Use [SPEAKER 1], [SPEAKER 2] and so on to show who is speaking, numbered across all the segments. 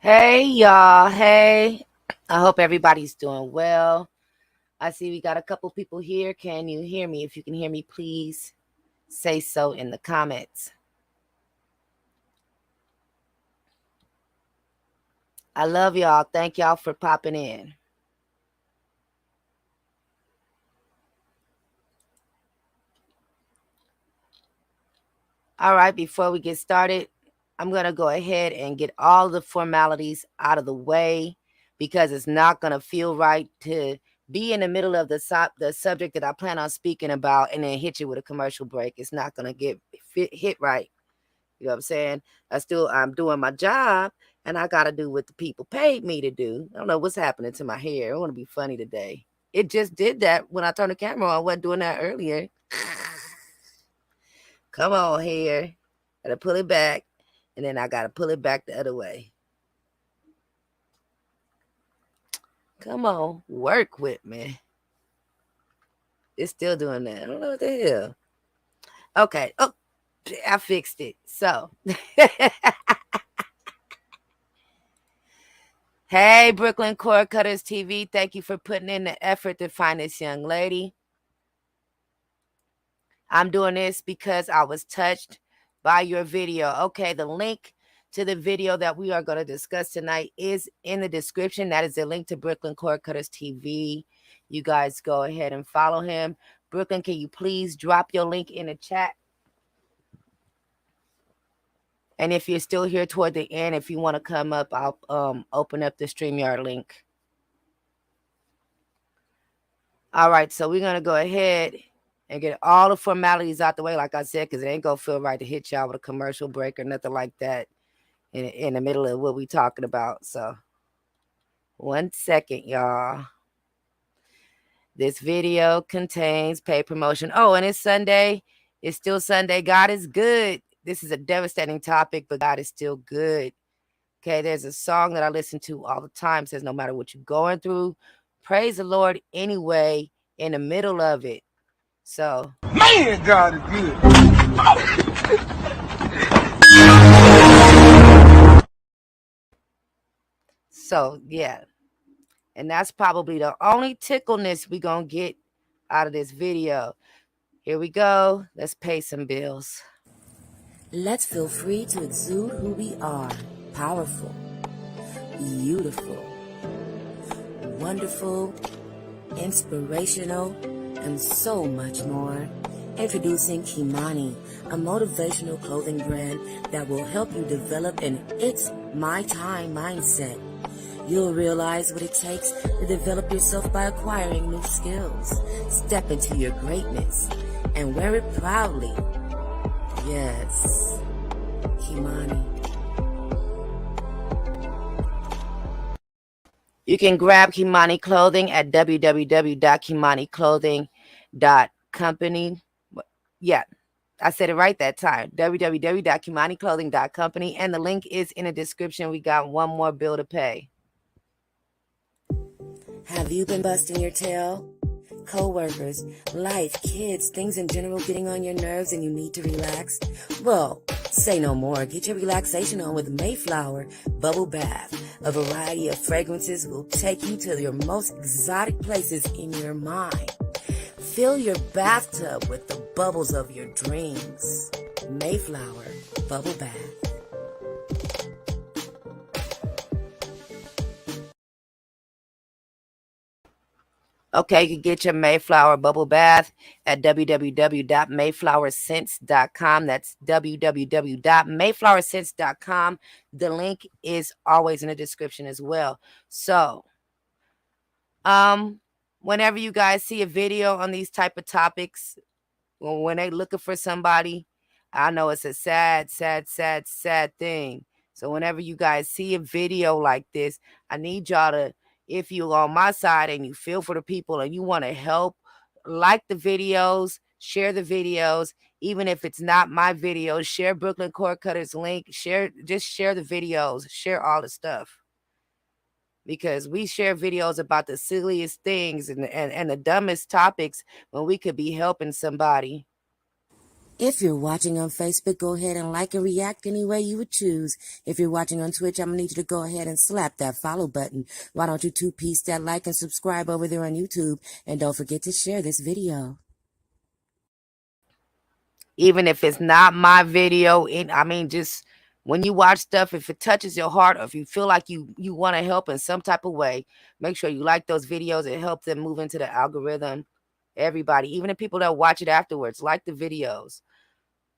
[SPEAKER 1] Hey y'all, hey. I hope everybody's doing well. I see we got a couple people here. Can you hear me? If you can hear me, please say so in the comments. I love y'all. Thank y'all for popping in. All right, before we get started, I'm going to go ahead and get all the formalities out of the way because it's not going to feel right to be in the middle of the subject that I plan on speaking about and then hit you with a commercial break. It's not going to get hit right. You know what I'm saying? I'm doing my job and I got to do what the people paid me to do. I don't know what's happening to my hair. I want to be funny today. It just did that when I turned the camera on. I wasn't doing that earlier. Come on here. Gotta pull it back. And then I gotta pull it back the other way. Come on. Work with me. It's still doing that. I don't know what the hell. Okay. Oh, I fixed it. So hey, Brooklyn Cord Cutters TV. Thank you for putting in the effort to find this young lady. I'm doing this because I was touched by your video. Okay, the link to the video that we are going to discuss tonight is in the description. That is the link to Brooklyn Cord Cutters TV. You guys go ahead and follow him. Brooklyn, can you please drop your link in the chat? And if you're still here toward the end, if you want to come up, I'll open up the StreamYard link. All right, so we're going to go ahead and get all the formalities out the way, like I said, because it ain't going to feel right to hit y'all with a commercial break or nothing like that in the middle of what we talking about. So 1 second, y'all. This video contains paid promotion. Oh, and it's Sunday. It's still Sunday. God is good. This is a devastating topic, but God is still good. Okay, there's a song that I listen to all the time. It says, no matter what you're going through, praise the Lord anyway in the middle of it. So,
[SPEAKER 2] man, God is good.
[SPEAKER 1] So yeah. And that's probably the only tickleness we're going to get out of this video. Here we go. Let's pay some bills.
[SPEAKER 3] Let's feel free to exude who we are. Powerful, beautiful, wonderful, inspirational, and so much more. Introducing Kimani, a motivational clothing brand that will help you develop an It's My Time mindset. You'll realize what it takes to develop yourself by acquiring new skills. Step into your greatness and wear it proudly. Yes, Kimani.
[SPEAKER 1] You can grab Kimani clothing at www.kimaniclothing.company. Yeah, I said it right that time. www.kimaniclothing.company. And the link is in the description. We got one more bill to pay.
[SPEAKER 3] Have you been busting your tail? Co-workers, life, kids, things in general getting on your nerves and you need to relax? Well, say no more. Get your relaxation on with Mayflower Bubble Bath. A variety of fragrances will take you to your most exotic places in your mind. Fill your bathtub with the bubbles of your dreams. Mayflower Bubble Bath.
[SPEAKER 1] Okay, you can get your Mayflower bubble bath at www.mayflowerscents.com. That's www.mayflowerscents.com. The link is always in the description as well. So, whenever you guys see a video on these type of topics, when they looking for somebody, I know it's a sad thing. So whenever you guys see a video like this, I need y'all to, if you're on my side and you feel for the people and you want to help, like the videos, share the videos, even if it's not my videos, share Brooklyn Cord Cutters link, just share the videos, share all the stuff. Because we share videos about the silliest things and the dumbest topics when we could be helping somebody.
[SPEAKER 3] If you're watching on Facebook, go ahead and like and react any way you would choose. If you're watching on Twitch, I'm going to need you to go ahead and slap that follow button. Why don't you two-piece that like and subscribe over there on YouTube? And don't forget to share this video.
[SPEAKER 1] Even if it's not my video, just when you watch stuff, if it touches your heart or if you feel like you want to help in some type of way, make sure you like those videos and help them move into the algorithm. Everybody, even the people that watch it afterwards, like the videos.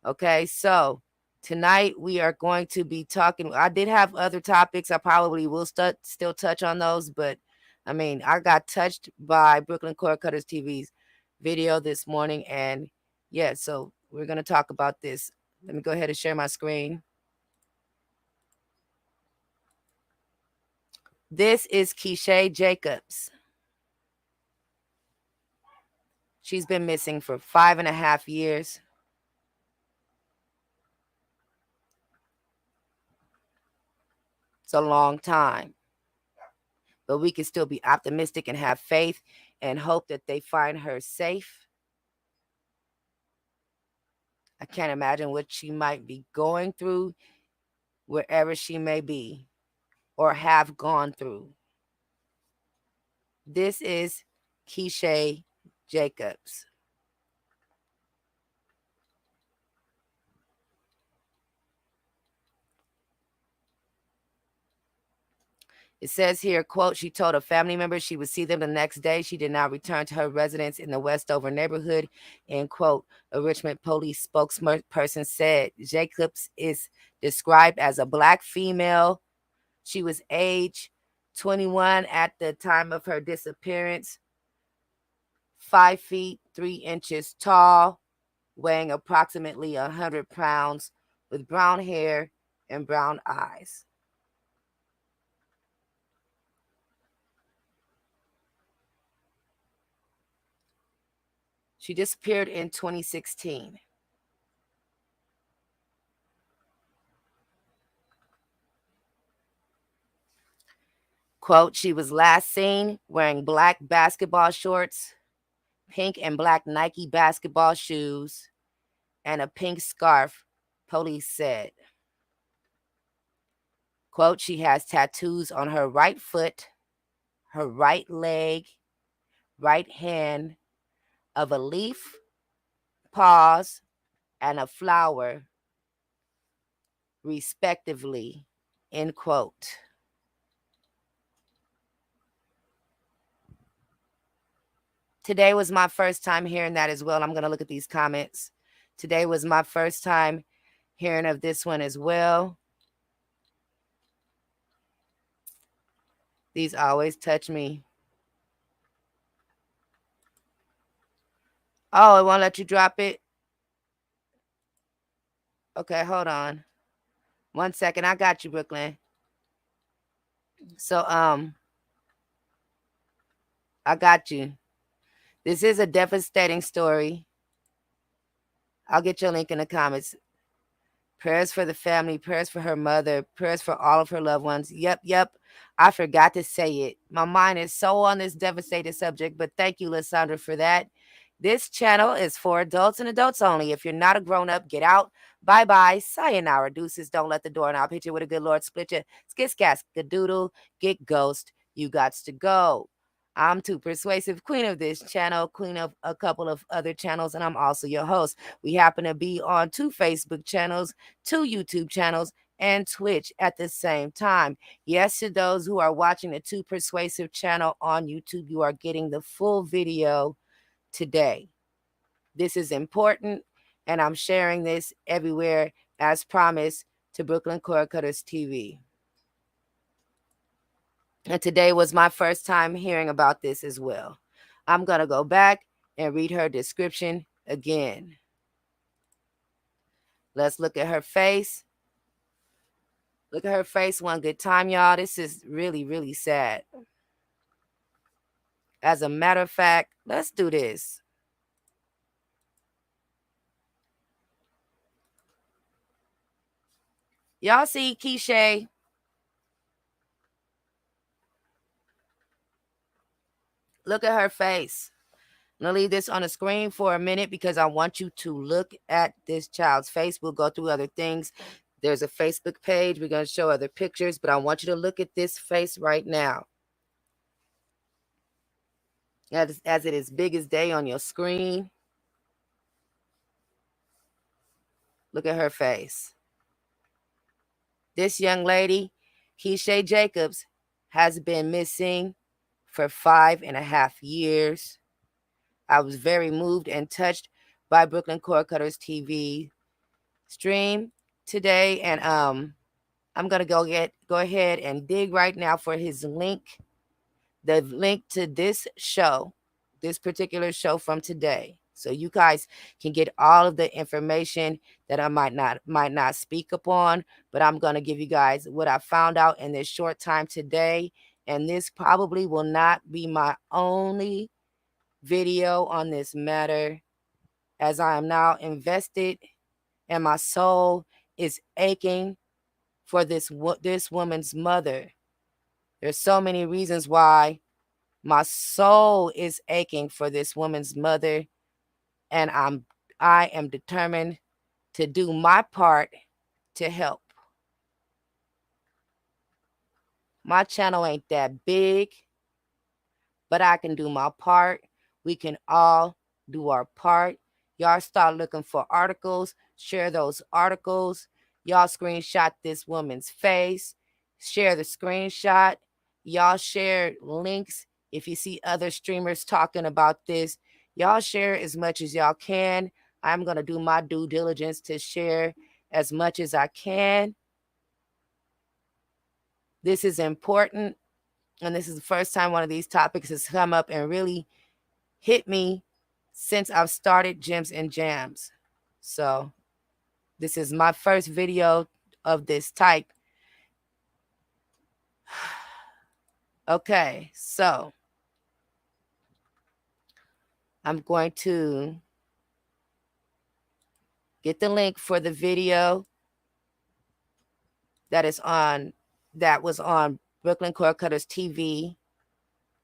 [SPEAKER 1] Okay, so tonight we are going to be talking. I did have other topics. I probably will still touch on those, but I got touched by Brooklyn Cord Cutters TV's video this morning, and yeah, so we're going to talk about this. Let me go ahead and share my screen. This is Keisha Jacobs. She's been missing for 5.5 years. It's a long time. But we can still be optimistic and have faith and hope that they find her safe. I can't imagine what she might be going through wherever she may be or have gone through. This is Keisha Jacobs. It says here, quote, she told a family member she would see them the next day. She did not return to her residence in the Westover neighborhood, end quote. A Richmond police spokesperson said Jacobs is described as a Black female. She was age 21 at the time of her disappearance, 5 feet 3 inches tall, weighing approximately 100 pounds, with brown hair and brown eyes. She disappeared in 2016. Quote, she was last seen wearing black basketball shorts, pink and black Nike basketball shoes, and a pink scarf, police said. Quote, she has tattoos on her right foot, her right leg, right hand of a leaf, paws, and a flower, respectively, end quote. Today was my first time hearing that as well. I'm going to look at these comments. Today was my first time hearing of this one as well. These always touch me. Oh, it won't let you drop it? Okay, hold on. 1 second. I got you, Brooklyn. So, I got you. This is a devastating story. I'll get your link in the comments. Prayers for the family, prayers for her mother, prayers for all of her loved ones. Yep. I forgot to say it. My mind is so on this devastating subject, but thank you, Lysandra, for that. This channel is for adults and adults only. If you're not a grown-up, get out. Bye-bye. Sayonara. Deuces. Don't let the doorknob hit you with a good Lord split you. Skiscas. Gadoodle. Get ghost. You gots to go. I'm Too Persuasive, queen of this channel, queen of a couple of other channels, and I'm also your host. We happen to be on 2 Facebook channels, 2 YouTube channels, and Twitch at the same time. Yes, to those who are watching the Too Persuasive channel on YouTube, you are getting the full video today. This is important, and I'm sharing this everywhere as promised to Brooklyn Cord Cutters TV. And today was my first time hearing about this as well. I'm going to go back and read her description again. Let's look at her face. Look at her face one good time, y'all. This is really, really sad. As a matter of fact, let's do this. Y'all see Keisha? Look at her face. I'm going to leave this on the screen for a minute because I want you to look at this child's face. We'll go through other things. There's a Facebook page. We're going to show other pictures, but I want you to look at this face right now. As it is big as day on your screen. Look at her face. This young lady, Keisha Jacobs, has been missing for 5.5 years. I was very moved and touched by Brooklyn Cord Cutters TV stream today, and I'm gonna go ahead and dig right now for his link, the link to this show, this particular show from today, so you guys can get all of the information that I might not speak upon, but I'm gonna give you guys what I found out in this short time today, and this probably will not be my only video on this matter, as I am now invested and my soul is aching for this woman's mother. There's so many reasons why my soul is aching for this woman's mother, and I am determined to do my part to help. My channel ain't that big, but I can do my part. We can all do our part. Y'all start looking for articles, share those articles. Y'all screenshot this woman's face, share the screenshot. Y'all share links. If you see other streamers talking about this, y'all share as much as y'all can. I'm going to do my due diligence to share as much as I can. This is important, and this is the first time one of these topics has come up and really hit me since I've started Gems and Jams. So this is my first video of this type. Okay, so I'm going to get the link for the video that was on Brooklyn Cord Cutters TV,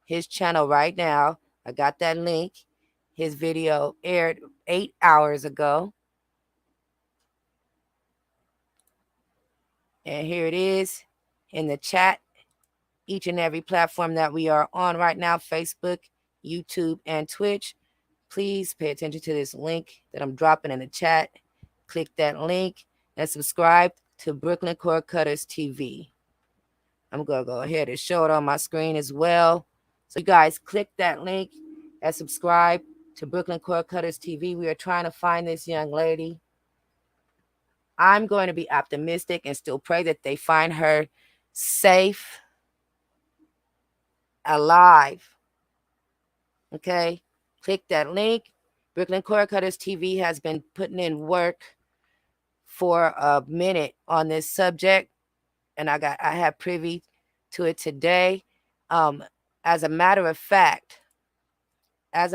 [SPEAKER 1] his channel right now. I got that link. His video aired 8 hours ago. And here it is in the chat. Each and every platform that we are on right now, Facebook, YouTube, and Twitch. Please pay attention to this link that I'm dropping in the chat. Click that link and subscribe to Brooklyn Cord Cutters TV. I'm going to go ahead and show it on my screen as well. So you guys click that link and subscribe to Brooklyn Cord Cutters TV. We are trying to find this young lady. I'm going to be optimistic and still pray that they find her safe, alive. Okay? Click that link. Brooklyn Cord Cutters TV has been putting in work for a minute on this subject, and I have privy to it today. As a matter of fact, I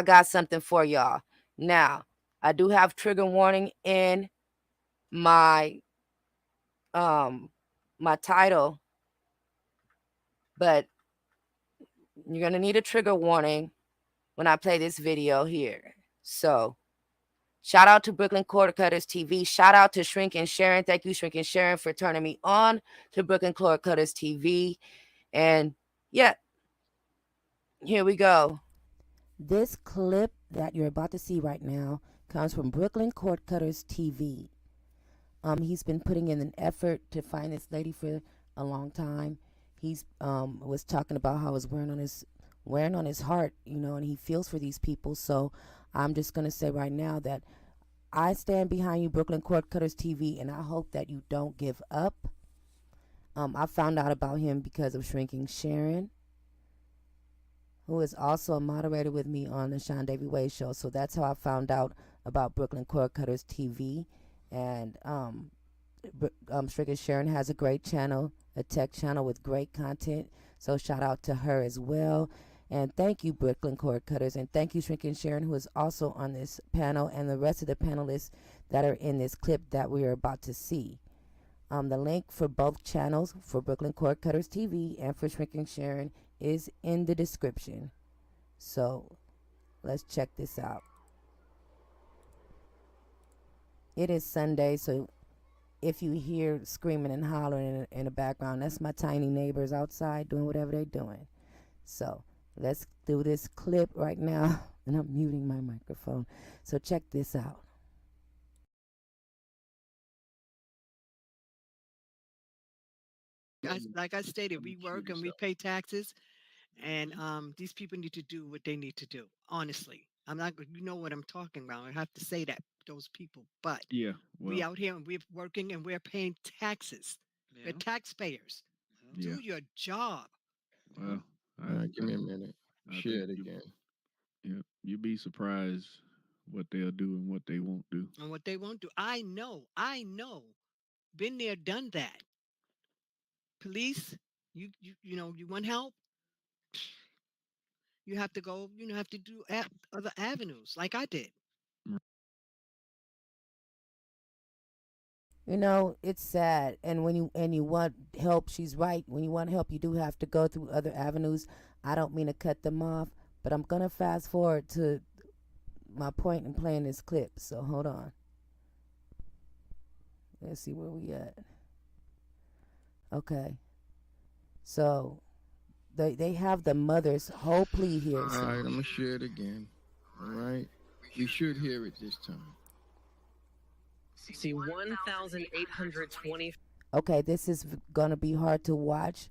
[SPEAKER 1] got something for y'all. Now, I do have trigger warning in my my title, but you're going to need a trigger warning when I play this video here. So, shout out to Brooklyn Cord Cutters TV. Shout out to Shrink and Sharon. Thank you, Shrink and Sharon, for turning me on to Brooklyn Cord Cutters TV. And yeah, here we go. This clip that you're about to see right now comes from Brooklyn Cord Cutters TV. He's been putting in an effort to find this lady for a long time. He's was talking about how it's wearing on his heart, you know, and he feels for these people. So I'm just gonna say right now that I stand behind you, Brooklyn Cord Cutters TV, and I hope that you don't give up. I found out about him because of Shrinking Sharon, who is also a moderator with me on the Sean Davy Way show. So that's how I found out about Brooklyn Cord Cutters TV. And Shrinking Sharon has a great channel, a tech channel with great content. So shout out to her as well. And thank you, Brooklyn Cord Cutters. And thank you, Shrinking Sharon, who is also on this panel, and the rest of the panelists that are in this clip that we are about to see. The link for both channels, for Brooklyn Cord Cutters TV and for Shrinking Sharon, is in the description. So let's check this out. It is Sunday, so if you hear screaming and hollering in the background, that's my tiny neighbors outside doing whatever they're doing. So let's do this clip right now. And I'm muting my microphone. So check this out.
[SPEAKER 2] Like I stated, we work and we pay taxes, and these people need to do what they need to do. Honestly, I'm not. You know what I'm talking about. I have to say that those people, but
[SPEAKER 4] Yeah,
[SPEAKER 2] we
[SPEAKER 4] well,
[SPEAKER 2] out here and we're working and we're paying taxes. We're taxpayers.
[SPEAKER 4] yeah,
[SPEAKER 2] Do your job.
[SPEAKER 4] well,
[SPEAKER 5] Give me a minute.
[SPEAKER 4] I
[SPEAKER 5] Share
[SPEAKER 4] think
[SPEAKER 5] it again.
[SPEAKER 4] you'd be surprised what they'll do and what they won't do.
[SPEAKER 2] And what they won't do. I know. Been there, done that. Police, you know, you want help, you have to go, you know, have to do other avenues like I did.
[SPEAKER 1] You know, it's sad. And when you want help, she's right. When you want help, you do have to go through other avenues. I don't mean to cut them off, but I'm gonna fast forward to my point in playing this clip. So hold on. Let's see where we at. Okay. So they have the mother's whole plea here.
[SPEAKER 5] All right, I'm gonna share it again. All right, we should hear it this time.
[SPEAKER 6] See 1,820.
[SPEAKER 1] Okay, this is gonna be hard to watch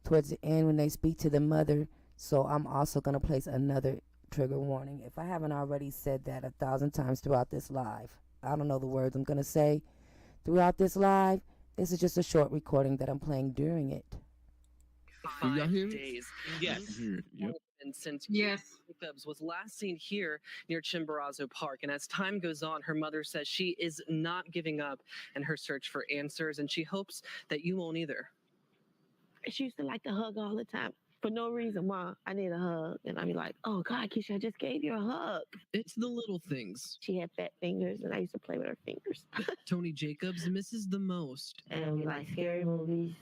[SPEAKER 1] towards the end when they speak to the mother. So I'm also gonna place another trigger warning. If I haven't already said that 1,000 times throughout this live, I don't know the words I'm gonna say throughout this live. This is just a short recording that I'm playing during it.
[SPEAKER 5] Do y'all hear it?
[SPEAKER 6] Days.
[SPEAKER 4] I hear it. Yep.
[SPEAKER 6] And since
[SPEAKER 7] Yes.
[SPEAKER 6] Jacobs was last seen here near Chimborazo Park, and as time goes on, her mother says she is not giving up in her search for answers, and she hopes that you won't either.
[SPEAKER 7] She used to like to hug all the time. For no reason, Ma, I need a hug. And I'd be like, oh, God, Keisha, I just gave you a hug.
[SPEAKER 6] It's the little things.
[SPEAKER 7] She had fat fingers, and I used to play with her fingers.
[SPEAKER 6] Tony Jacobs misses the most.
[SPEAKER 7] And we like scary movies.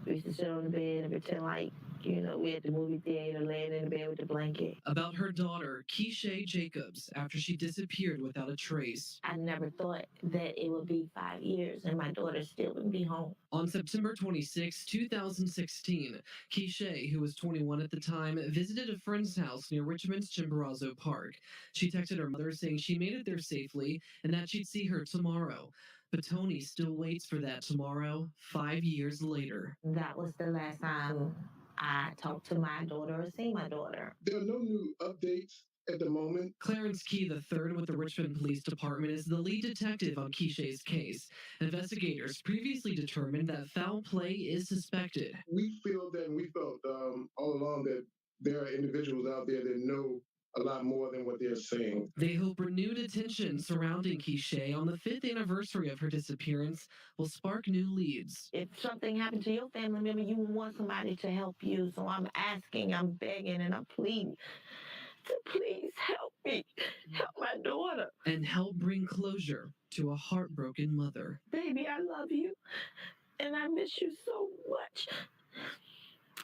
[SPEAKER 7] We used to sit on the bed and pretend like, you know, we at the movie theater laying in the bed with the blanket.
[SPEAKER 6] About her daughter, Keisha Jacobs, after she disappeared without a trace.
[SPEAKER 7] I never thought that it would be 5 years and my daughter still wouldn't be home.
[SPEAKER 6] On September 26, 2016, Keisha, who was 21 at the time, visited a friend's house near Richmond's Chimborazo Park. She texted her mother saying she made it there safely and that she'd see her tomorrow. But Tony still waits for that tomorrow, 5 years later.
[SPEAKER 7] That was the last time I talked to my daughter or seen my daughter.
[SPEAKER 8] There are no new updates at the moment.
[SPEAKER 6] Clarence Key III with the Richmond Police Department is the lead detective on Keisha's case. Investigators previously determined that foul play is suspected.
[SPEAKER 8] We feel that, and we felt all along that there are individuals out there that know a lot more than what they're saying.
[SPEAKER 6] They hope renewed attention surrounding Keisha on the 5th anniversary of her disappearance will spark new leads.
[SPEAKER 7] If something happened to your family member, you want somebody to help you. So I'm asking, I'm begging, and I'm pleading to please help me. Help my daughter.
[SPEAKER 6] And help bring closure to a heartbroken mother.
[SPEAKER 7] Baby, I love you. And I miss you so much.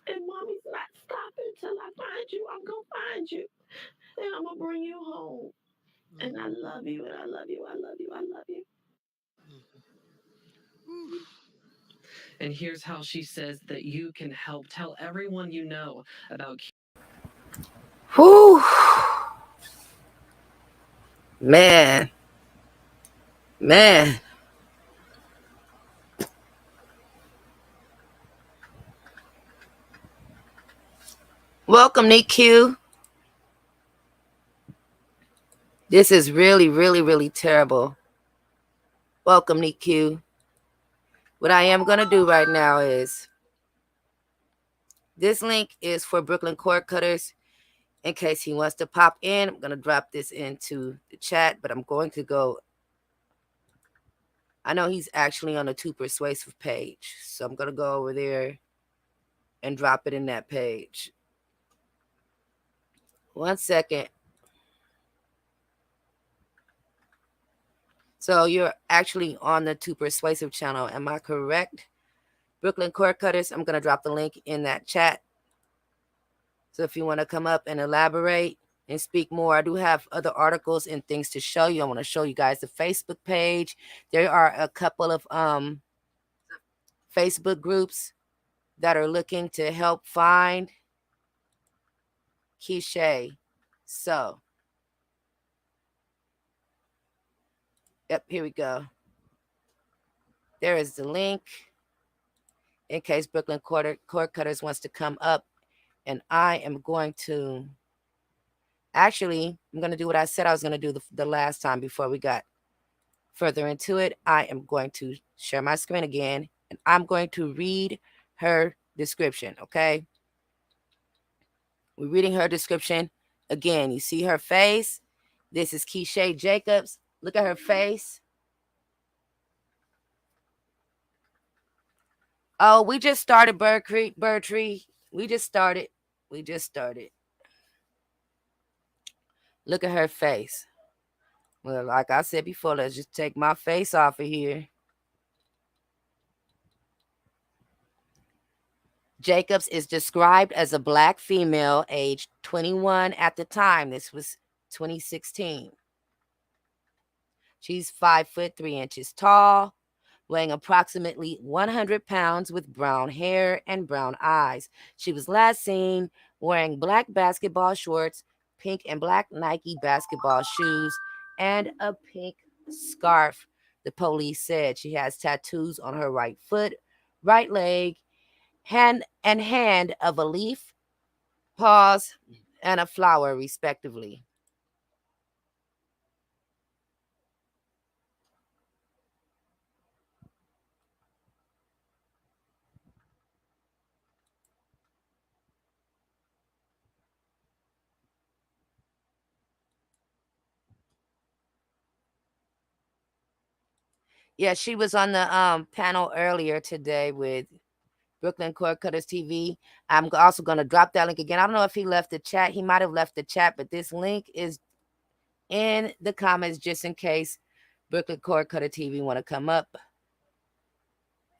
[SPEAKER 7] And mommy's not stopping till I find you. I'm going to find you. And I'm going to bring you home. And I love you, and I love you, I love you, I love you.
[SPEAKER 6] And here's how she says that you can help. Tell everyone you know about
[SPEAKER 1] Whew. Man. Welcome, NQ. This is really, really, really terrible. Welcome, NQ. What I am going to do right now is, this link is for Brooklyn Cord Cutters. In case he wants to pop in, I'm going to drop this into the chat, but I'm going to go. I know he's actually on the Too Persuasive page, so I'm going to go over there and drop it in that page. 1 second. So you're actually on the Too Persuasive channel. Am I correct? Brooklyn Cord Cutters. I'm going to drop the link in that chat. So if you want to come up and elaborate and speak more, I do have other articles and things to show you. I want to show you guys the Facebook page. There are a couple of Facebook groups that are looking to help find Keisha. So, yep, here we go. There is the link in case Brooklyn Cord Cutters wants to come up. And I am going to, actually, I'm going to do what I said I was going to do the last time before we got further into it. I am going to share my screen again, and I'm going to read her description, okay? We're reading her description. Again, you see her face. This is Keisha Jacobs. Look at her face. Oh, we just started, Bird Tree. We just started. Look at her face. Well, like I said before, let's just take my face off of here. Jacobs is described as a Black female, aged 21 at the time. This was 2016. She's 5'3" tall, weighing approximately 100 pounds, with brown hair and brown eyes. She was last seen wearing black basketball shorts, pink and black Nike basketball shoes, and a pink scarf. The police said she has tattoos on her right foot, right leg, hand of a leaf, paws, and a flower, respectively. Yeah, she was on the panel earlier today with Brooklyn Cord Cutters TV. I'm also going to drop that link again. I don't know if he left the chat. He might have left the chat, but this link is in the comments just in case Brooklyn Cord Cutter TV want to come up.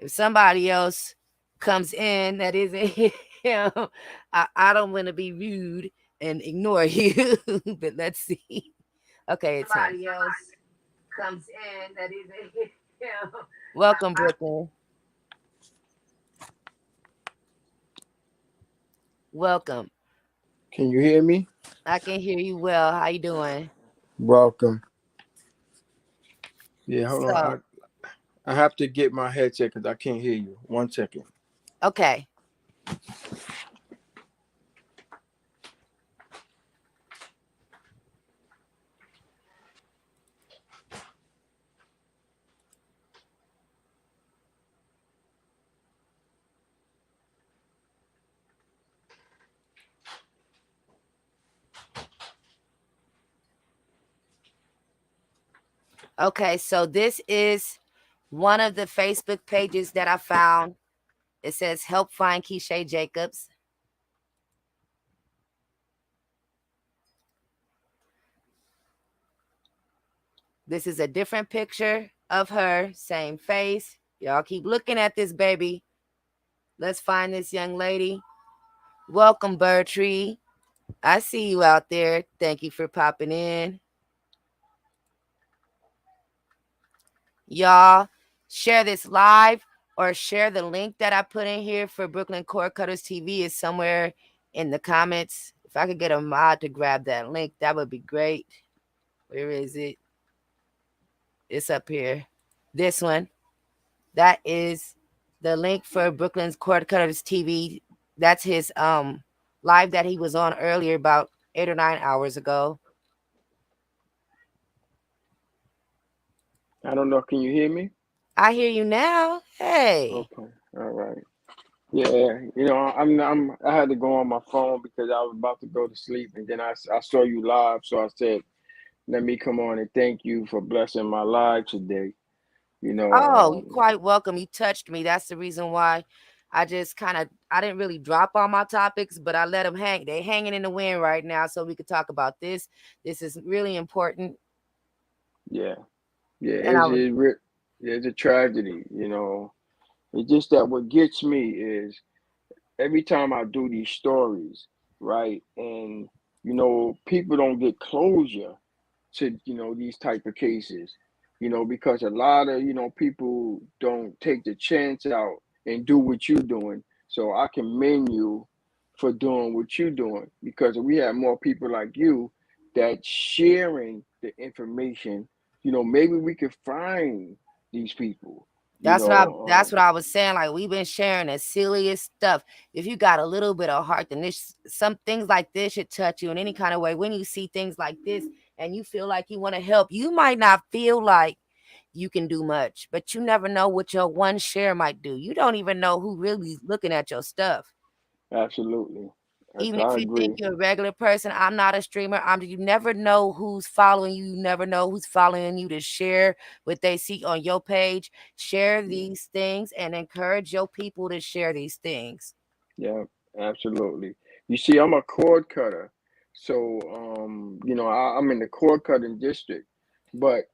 [SPEAKER 1] If somebody else comes in that isn't him, I don't want to be rude and ignore you, but let's see. Okay, it's somebody else comes in that isn't him. Welcome, Brooklyn. Welcome.
[SPEAKER 9] Can you hear me?
[SPEAKER 1] I can hear you well. How you doing?
[SPEAKER 9] Welcome. Yeah, hold on. I have to get my headset because I can't hear you. 1 second.
[SPEAKER 1] Okay. Okay, so this is one of the Facebook pages that I found. It says help find Keisha Jacobs. This is a different picture of her, same face. Y'all keep looking at this, baby. Let's find this young lady. Welcome, Bird Tree. I see you out there. Thank you for popping in. Y'all share this live or share the link that I put in here for Brooklyn Cord Cutters TV is somewhere in the comments. If I could get a mod to grab that link, that would be great. Where is it? It's up here. This one. That is the link for Brooklyn's Cord Cutters TV. That's his live that he was on earlier about 8 or 9 hours ago.
[SPEAKER 9] I don't know. Can you hear me?
[SPEAKER 1] I hear you now. Hey.
[SPEAKER 9] Okay. All right. Yeah. You know, I had to go on my phone because I was about to go to sleep, and then I saw you live, so I said, let me come on and thank you for blessing my life today. You know.
[SPEAKER 1] Oh, you're quite welcome. You touched me. That's the reason why I just I didn't really drop all my topics, but I let them hang. They're hanging in the wind right now, so we could talk about this. This is really important.
[SPEAKER 9] Yeah. Yeah. It's a tragedy, you know. It's just that what gets me is every time I do these stories, right? And people don't get closure to these type of cases, because a lot of people don't take the chance out and do what you're doing. So I commend you for doing what you're doing, because if we have more people like you that sharing the information, maybe we could find these people.
[SPEAKER 1] That's what I was saying. Like, we've been sharing the silliest stuff. If you got a little bit of heart, then some things like this should touch you in any kind of way. When you see things like this and you feel like you want to help, you might not feel like you can do much, but you never know what your one share might do. You don't even know who really is looking at your stuff.
[SPEAKER 9] Absolutely.
[SPEAKER 1] Even if
[SPEAKER 9] I
[SPEAKER 1] you think
[SPEAKER 9] agree.
[SPEAKER 1] you're a regular person, I'm not a streamer. You never know who's following you. You never know who's following you to share what they see on your page. Share these things and encourage your people to share these things.
[SPEAKER 9] Yeah, absolutely. You see, I'm a cord cutter. So, I'm in the cord cutting district, but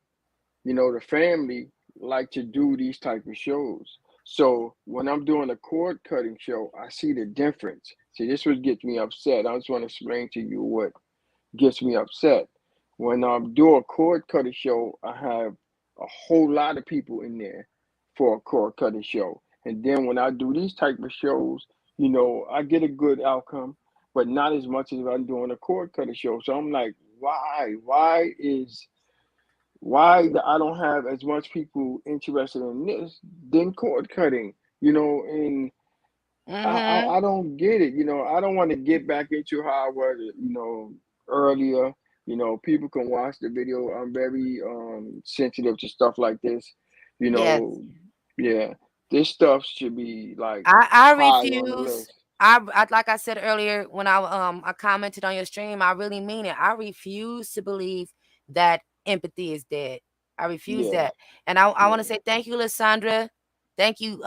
[SPEAKER 9] the family like to do these type of shows. So when I'm doing a cord cutting show, I see the difference. See, this what gets me upset. I just want to explain to you what gets me upset. When I do a cord cutting show, I have a whole lot of people in there for a cord cutting show. And then when I do these type of shows, I get a good outcome, but not as much as if I'm doing a cord cutting show. So I'm like, why? I don't have as much people interested in this than cord cutting, and I don't get it. I don't want to get back into how I was, earlier. People can watch the video. I'm very sensitive to stuff like this. You
[SPEAKER 1] Yes.
[SPEAKER 9] know, yeah, this stuff should be like
[SPEAKER 1] I
[SPEAKER 9] high on the
[SPEAKER 1] refuse.
[SPEAKER 9] list.
[SPEAKER 1] I like I said earlier when I commented on your stream, I really mean it. I refuse to believe that empathy is dead. I refuse
[SPEAKER 9] Yeah,
[SPEAKER 1] that. And I want to
[SPEAKER 9] yeah.
[SPEAKER 1] say thank you, Lysandra. Thank you,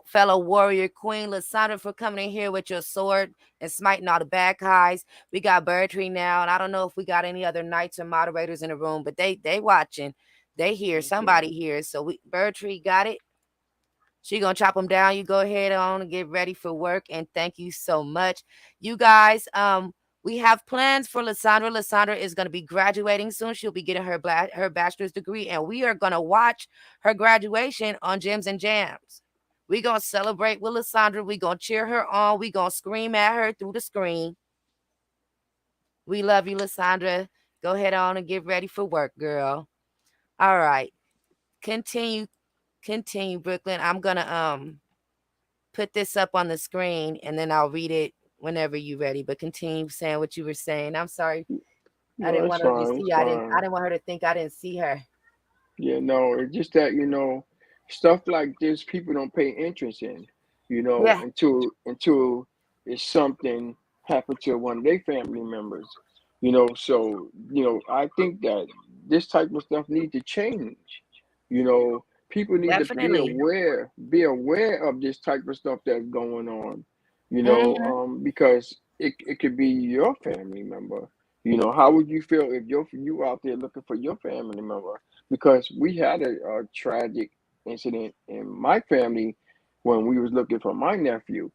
[SPEAKER 1] fellow warrior queen Lysandra, for coming in here with your sword and smiting all the bad guys. We got Birdtree now, and I don't know if we got any other knights or moderators in the room, but they watching. They hear
[SPEAKER 9] Okay.
[SPEAKER 1] somebody here. So Birdtree got it. She gonna chop them down. You go ahead on and get ready for work. And thank you so much, you guys. We have plans for Lysandra. Lysandra is gonna be graduating soon. She'll be getting her bachelor's degree, and we are gonna watch her graduation on Gems and Jams. We gonna celebrate with Lysandra. We gonna cheer her on. We gonna scream at her through the screen. We love you, Lysandra. Go ahead on and get ready for work, girl. All right. Continue, Brooklyn. I'm gonna put this up on the screen and then I'll read it whenever you're ready. But continue saying what you were saying. I'm sorry. I
[SPEAKER 9] No,
[SPEAKER 1] didn't
[SPEAKER 9] it's
[SPEAKER 1] want her to
[SPEAKER 9] fine. It's
[SPEAKER 1] see. I
[SPEAKER 9] fine.
[SPEAKER 1] didn't want her to think I didn't see her.
[SPEAKER 9] Yeah, no, it's just that, stuff like this people don't pay interest in,
[SPEAKER 1] Yeah,
[SPEAKER 9] until it's something happened to one of their family members. So, I think that this type of stuff needs to change. People need to
[SPEAKER 1] definitely.
[SPEAKER 9] be aware of this type of stuff that's going on,
[SPEAKER 1] Hmm.
[SPEAKER 9] because it could be your family member. How would you feel if you out there looking for your family member? Because we had a tragic incident in my family when we was looking for my nephew.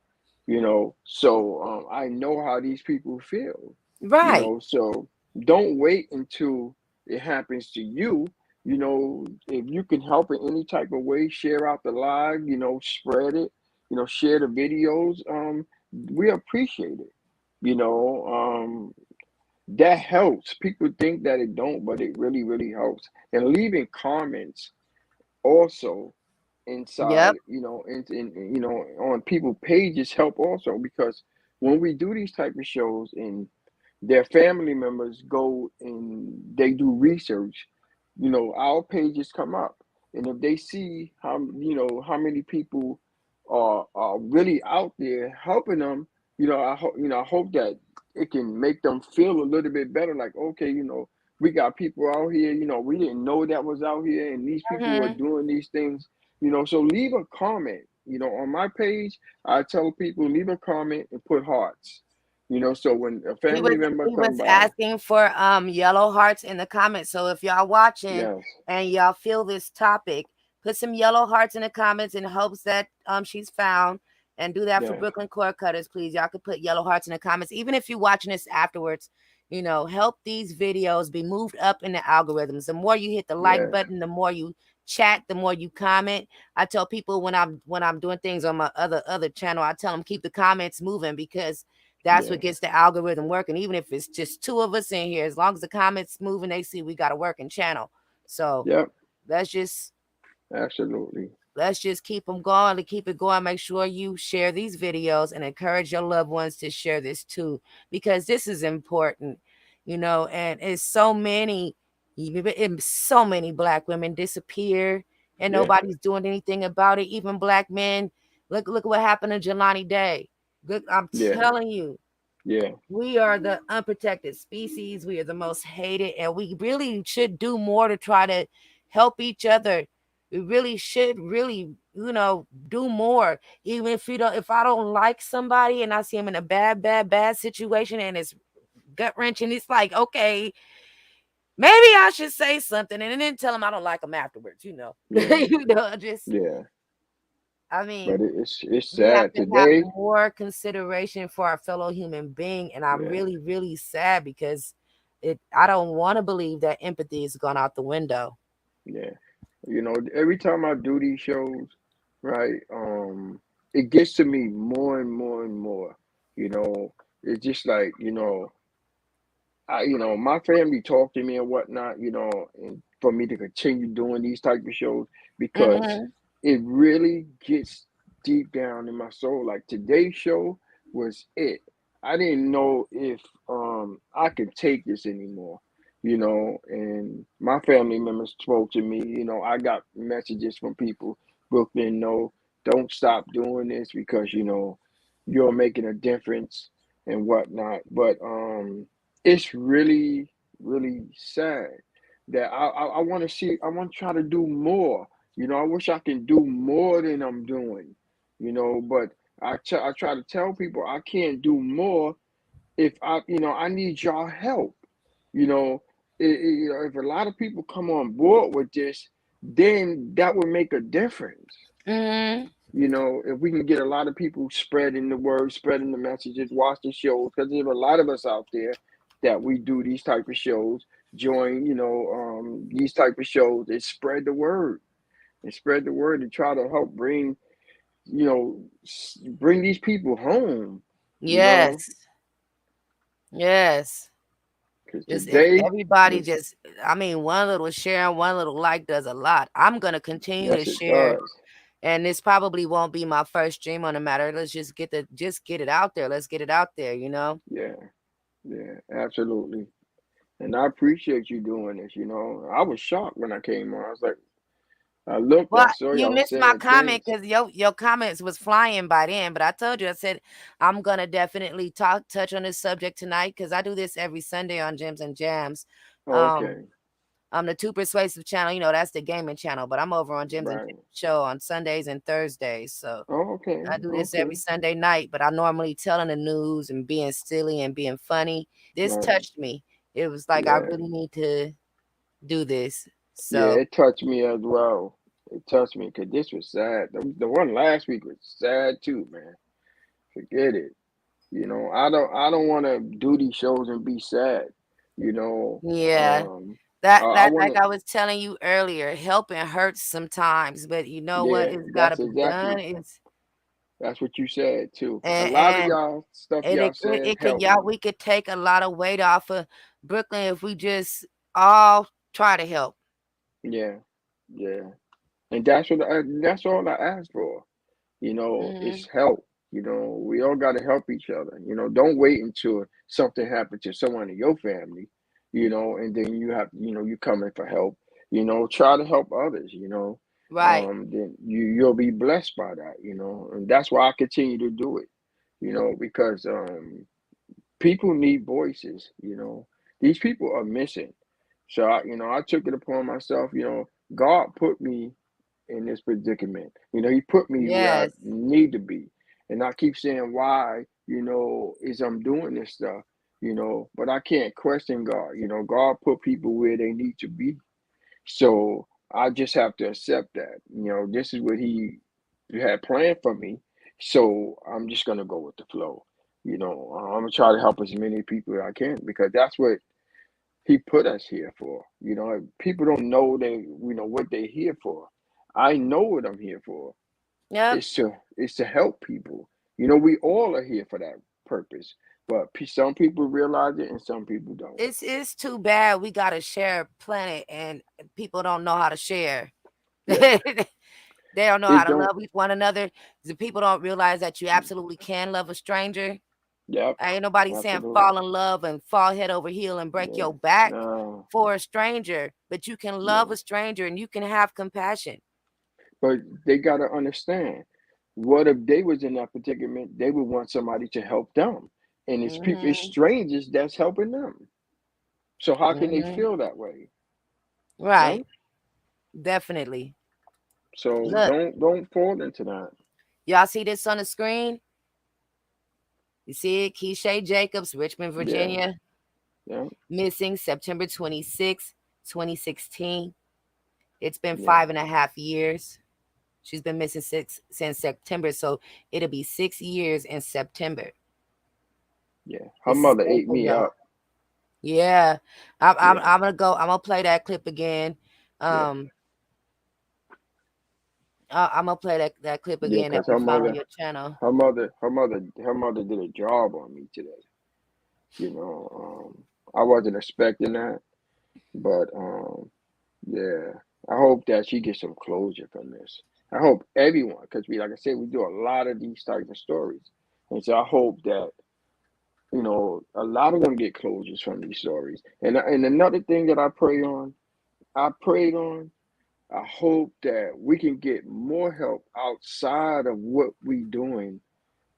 [SPEAKER 9] So I know how these people feel.
[SPEAKER 1] Right.
[SPEAKER 9] So don't wait until it happens to you. If you can help in any type of way, share out the live, spread it, share the videos. We appreciate it. That helps. People think that it don't, but it really, really helps. And leaving comments also inside,
[SPEAKER 1] Yep.
[SPEAKER 9] on people pages help also, because when we do these type of shows and their family members go and they do research, our pages come up. And if they see how many people are really out there helping them, I hope that it can make them feel a little bit better. Like, okay, we got people out here, we didn't know that was out here, and these people were
[SPEAKER 1] Hmm.
[SPEAKER 9] doing these things. So leave a comment. On my page, I tell people leave a comment and put hearts. So when a
[SPEAKER 1] He was
[SPEAKER 9] family member
[SPEAKER 1] he was
[SPEAKER 9] come by,
[SPEAKER 1] asking for yellow hearts in the comments. So if y'all watching
[SPEAKER 9] yes,
[SPEAKER 1] and y'all feel this topic, put some yellow hearts in the comments in hopes that she's found. And do that for
[SPEAKER 9] Yeah.
[SPEAKER 1] Brooklyn Cord Cutters, please. Y'all could put yellow hearts in the comments. Even if you're watching this afterwards, you know, help these videos be moved up in the algorithms. The more you hit the like
[SPEAKER 9] Yeah.
[SPEAKER 1] button, the more you chat, the more you comment. I tell people when I'm doing things on my other channel, I tell them keep the comments moving, because that's
[SPEAKER 9] Yeah.
[SPEAKER 1] what gets the algorithm working. Even if it's just 2 of us in here, as long as the comments moving, they see we got a working channel. So
[SPEAKER 9] Yep.
[SPEAKER 1] let's just
[SPEAKER 9] Absolutely.
[SPEAKER 1] keep them going, to keep it going. Make sure you share these videos and encourage your loved ones to share this too, because this is important, you know. And it's so many Black women disappear and
[SPEAKER 9] Yeah.
[SPEAKER 1] nobody's doing anything about it. Even Black men. Look what happened to Jelani Day. Look, I'm
[SPEAKER 9] Yeah.
[SPEAKER 1] telling you,
[SPEAKER 9] Yeah.
[SPEAKER 1] we are the unprotected species. We are the most hated, and we really should do more to try to help each other. We really should you know, do more. Even if I don't like somebody and I see him in a bad situation and it's gut wrenching, it's like, okay, maybe I should say something and then tell him I don't like him afterwards, you know.
[SPEAKER 9] Yeah.
[SPEAKER 1] You know, just,
[SPEAKER 9] Yeah.
[SPEAKER 1] I
[SPEAKER 9] But
[SPEAKER 1] mean,
[SPEAKER 9] it's
[SPEAKER 1] we have
[SPEAKER 9] sad
[SPEAKER 1] to have
[SPEAKER 9] today.
[SPEAKER 1] more consideration for our fellow human being. And I'm
[SPEAKER 9] Yeah.
[SPEAKER 1] really, really sad because I don't want to believe that empathy has gone out the window.
[SPEAKER 9] Yeah. You know, every time I do these shows, right, it gets to me more and more and more. You know, it's just like, my family talk to me and whatnot, and for me to continue doing these type of shows because
[SPEAKER 1] Mm-hmm.
[SPEAKER 9] it really gets deep down in my soul. Like today's show was it. I didn't know if I could take this anymore, and my family members spoke to me, I got messages from people, Brooklyn, no, don't stop doing this because you're making a difference and whatnot. But it's really, really sad that I want to see, I want to try to do more. I wish I can do more than I'm doing, but I try to tell people I can't do more if I need y'all help. You know, if a lot of people come on board with this, then that would make a difference.
[SPEAKER 1] Mm-hmm.
[SPEAKER 9] If we can get a lot of people spreading the word, spreading the messages, watch the shows, because there's a lot of us out there that we do these type of shows, join, these type of shows, and spread the word and try to help bring, bring these people home,
[SPEAKER 1] Yes. Yes.
[SPEAKER 9] because
[SPEAKER 1] Just if
[SPEAKER 9] today
[SPEAKER 1] everybody
[SPEAKER 9] was,
[SPEAKER 1] just, I mean, one little share and one little like does a lot. I'm going to continue to
[SPEAKER 9] yes, it
[SPEAKER 1] share.
[SPEAKER 9] does.
[SPEAKER 1] And this probably won't be my first stream on the matter. Let's just get it out there. Let's get it out there, you know?
[SPEAKER 9] Yeah, yeah, absolutely. And I appreciate you doing this, I was shocked when I came on. I was like, I looked, I
[SPEAKER 1] Well,
[SPEAKER 9] saw
[SPEAKER 1] you
[SPEAKER 9] y'all
[SPEAKER 1] missed my
[SPEAKER 9] saying
[SPEAKER 1] comment
[SPEAKER 9] things.
[SPEAKER 1] because your comments was flying by then. But I told you, I said I'm gonna definitely touch on this subject tonight because I do this every Sunday on Gems and Jams. Um,
[SPEAKER 9] Okay,
[SPEAKER 1] I'm the Too Persuasive channel. You know, that's the gaming channel. But I'm over on Gems and
[SPEAKER 9] right.
[SPEAKER 1] Jams show on Sundays and Thursdays. So
[SPEAKER 9] Oh, okay,
[SPEAKER 1] I do this
[SPEAKER 9] okay,
[SPEAKER 1] every Sunday night. But I normally telling the news and being silly and being funny. This
[SPEAKER 9] right.
[SPEAKER 1] touched me. It was like I
[SPEAKER 9] Yeah,
[SPEAKER 1] really need to do this.
[SPEAKER 9] yeah,
[SPEAKER 1] So
[SPEAKER 9] it touched me as well. It touched me because this was sad. The one last week was sad too, man. Forget it. I don't want to do these shows and be sad. You know,
[SPEAKER 1] yeah.
[SPEAKER 9] um, I
[SPEAKER 1] That
[SPEAKER 9] want
[SPEAKER 1] like
[SPEAKER 9] to.
[SPEAKER 1] I was telling you earlier, helping hurts sometimes, but you know what?
[SPEAKER 9] Yeah,
[SPEAKER 1] It's got to
[SPEAKER 9] that's
[SPEAKER 1] be done.
[SPEAKER 9] exactly. That's what you said too. A lot of
[SPEAKER 1] And
[SPEAKER 9] y'all stuff y'all said
[SPEAKER 1] it could,
[SPEAKER 9] helped
[SPEAKER 1] y'all,
[SPEAKER 9] me.
[SPEAKER 1] we could take a lot of weight off of Brooklyn if we just all try to help.
[SPEAKER 9] Yeah, yeah, and that's all I asked for. It's
[SPEAKER 1] Hmm.
[SPEAKER 9] help. We all got to help each other. Don't wait until something happens to someone in your family, and then you come in for help. Try to help others.
[SPEAKER 1] Right.
[SPEAKER 9] Then you'll be blessed by that. And that's why I continue to do it. Because people need voices. These people are missing. So I took it upon myself. God put me in this predicament. He put me where I
[SPEAKER 1] Yes.
[SPEAKER 9] need to be. And I keep saying why, is I'm doing this stuff, but I can't question God. God put people where they need to be. So I just have to accept that. This is what He had planned for me. So I'm just gonna go with the flow. You know, I'm gonna try to help as many people as I can because that's what he put us here for. You know, if people don't know what they're here for. I know what I'm here for.
[SPEAKER 1] Yep.
[SPEAKER 9] It's to help people. You know, we all are here for that purpose. But some people realize it and some people don't.
[SPEAKER 1] It's too bad we gotta share a planet and people don't know how to share.
[SPEAKER 9] Yeah.
[SPEAKER 1] They don't know
[SPEAKER 9] It
[SPEAKER 1] how to
[SPEAKER 9] don't.
[SPEAKER 1] love one another. The people don't realize that you absolutely can love a stranger.
[SPEAKER 9] Yep.
[SPEAKER 1] Ain't nobody saying
[SPEAKER 9] Absolutely.
[SPEAKER 1] fall in love and fall head over heel and break
[SPEAKER 9] Yeah.
[SPEAKER 1] your back
[SPEAKER 9] No.
[SPEAKER 1] for a stranger, but you can love
[SPEAKER 9] No.
[SPEAKER 1] a stranger and you can have compassion.
[SPEAKER 9] But they gotta understand. What if they was in that predicament? They would want somebody to help them, and it's people, it's
[SPEAKER 1] Hmm.
[SPEAKER 9] strangers that's helping them. So how can they
[SPEAKER 1] Hmm.
[SPEAKER 9] feel that way,
[SPEAKER 1] Right.
[SPEAKER 9] right?
[SPEAKER 1] Definitely.
[SPEAKER 9] So
[SPEAKER 1] Look,
[SPEAKER 9] don't fall into that.
[SPEAKER 1] y'all see this on the screen? You see it? Keisha Jacobs, Richmond,
[SPEAKER 9] Yeah.
[SPEAKER 1] Virginia,
[SPEAKER 9] Yeah.
[SPEAKER 1] missing September 26, 2016. It's been
[SPEAKER 9] Yeah.
[SPEAKER 1] 5.5 years. She's been missing since September, so it'll be 6 years in September.
[SPEAKER 9] Yeah. Her
[SPEAKER 1] This is
[SPEAKER 9] mother ate
[SPEAKER 1] April,
[SPEAKER 9] me
[SPEAKER 1] y'all.
[SPEAKER 9] up.
[SPEAKER 1] Yeah, I'm
[SPEAKER 9] Yeah.
[SPEAKER 1] gonna go. I'm gonna play that clip again.
[SPEAKER 9] Yeah.
[SPEAKER 1] I'm gonna play that clip
[SPEAKER 9] Yeah.
[SPEAKER 1] again that
[SPEAKER 9] Cause
[SPEAKER 1] we
[SPEAKER 9] her
[SPEAKER 1] found on
[SPEAKER 9] mother,
[SPEAKER 1] your channel.
[SPEAKER 9] her mother did a job on me today. You know, I wasn't expecting that, but yeah. I hope that she gets some closure from this. I hope everyone, because like I said, we do a lot of these type of stories, and so I hope that a lot of them get closures from these stories. And another thing that I prayed on, I hope that we can get more help outside of what we doing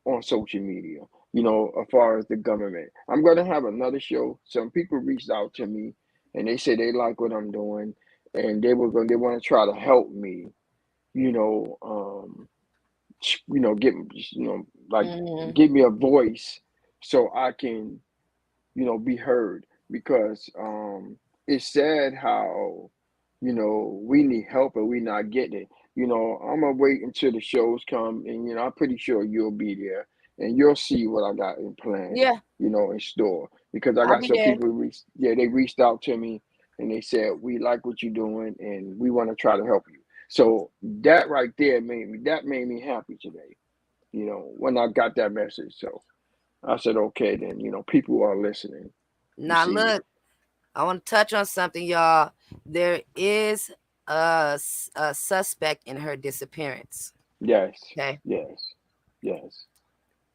[SPEAKER 9] on social media. As far as the government, I'm gonna have another show. Some people reached out to me, and they said they like what I'm doing, and they want to try to help me. You know, get like
[SPEAKER 1] Hmm.
[SPEAKER 9] give me a voice so I can be heard because it's sad how we need help and we not getting it. I'm gonna wait until the shows come, and I'm pretty sure you'll be there and you'll see what I got in plan,
[SPEAKER 1] Yeah,
[SPEAKER 9] in store because I
[SPEAKER 1] I'll
[SPEAKER 9] got
[SPEAKER 1] be
[SPEAKER 9] some
[SPEAKER 1] there.
[SPEAKER 9] people they reached out to me and they said we like what you're doing and we want to try to help you. So that right there made me happy today. When I got that message. So I said, okay, then, people are listening. You
[SPEAKER 1] Now
[SPEAKER 9] see?
[SPEAKER 1] look, I want to touch on something, y'all. There is a suspect in her disappearance.
[SPEAKER 9] Yes,
[SPEAKER 1] Okay.
[SPEAKER 9] yes, yes.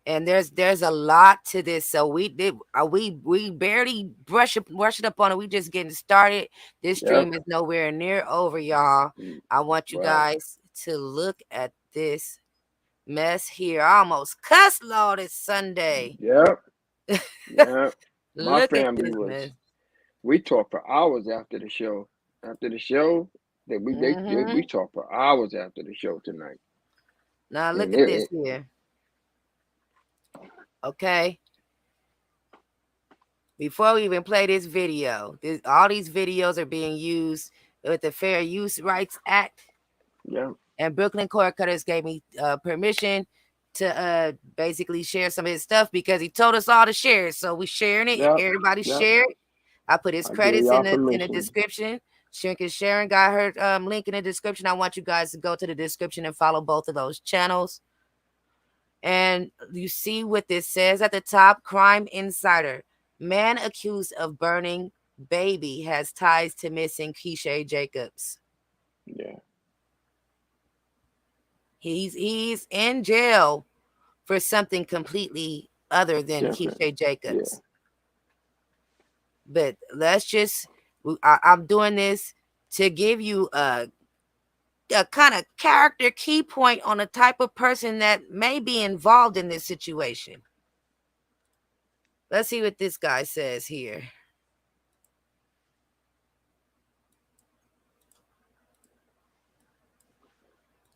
[SPEAKER 1] And there's a lot to this, so we barely brush it up on it. We just getting started. This
[SPEAKER 9] Yep.
[SPEAKER 1] stream is nowhere near over, y'all. I want you
[SPEAKER 9] Right.
[SPEAKER 1] guys to look at this mess here. I almost cussed Lord this Sunday.
[SPEAKER 9] Yep. Yep. My
[SPEAKER 1] Look at
[SPEAKER 9] family
[SPEAKER 1] this mess.
[SPEAKER 9] we talked for hours after the show. After the show, we talked for hours after the show tonight.
[SPEAKER 1] Now look
[SPEAKER 9] And
[SPEAKER 1] at this here. Okay. Before we even play this video, all these videos are being used with the Fair Use Rights Act.
[SPEAKER 9] Yeah.
[SPEAKER 1] And Brooklyn Court Cutters gave me permission to basically share some of his stuff because he told us all to share it. So we sharing it.
[SPEAKER 9] Yep.
[SPEAKER 1] Everybody
[SPEAKER 9] Yep.
[SPEAKER 1] share it. I put his
[SPEAKER 9] I gave
[SPEAKER 1] credits
[SPEAKER 9] y'all
[SPEAKER 1] in the
[SPEAKER 9] permission.
[SPEAKER 1] description. Sharon got her link in the description. I want you guys to go to the description and follow both of those channels. And you see what this says at the top: Crime Insider. Man accused of burning baby has ties to missing Keisha Jacobs.
[SPEAKER 9] Yeah.
[SPEAKER 1] He's in jail for something completely other than
[SPEAKER 9] Different.
[SPEAKER 1] Keisha Jacobs.
[SPEAKER 9] Yeah.
[SPEAKER 1] But let's just, I'm doing this to give you a kind of character key point on the type of person that may be involved in this situation. Let's see what this guy says here.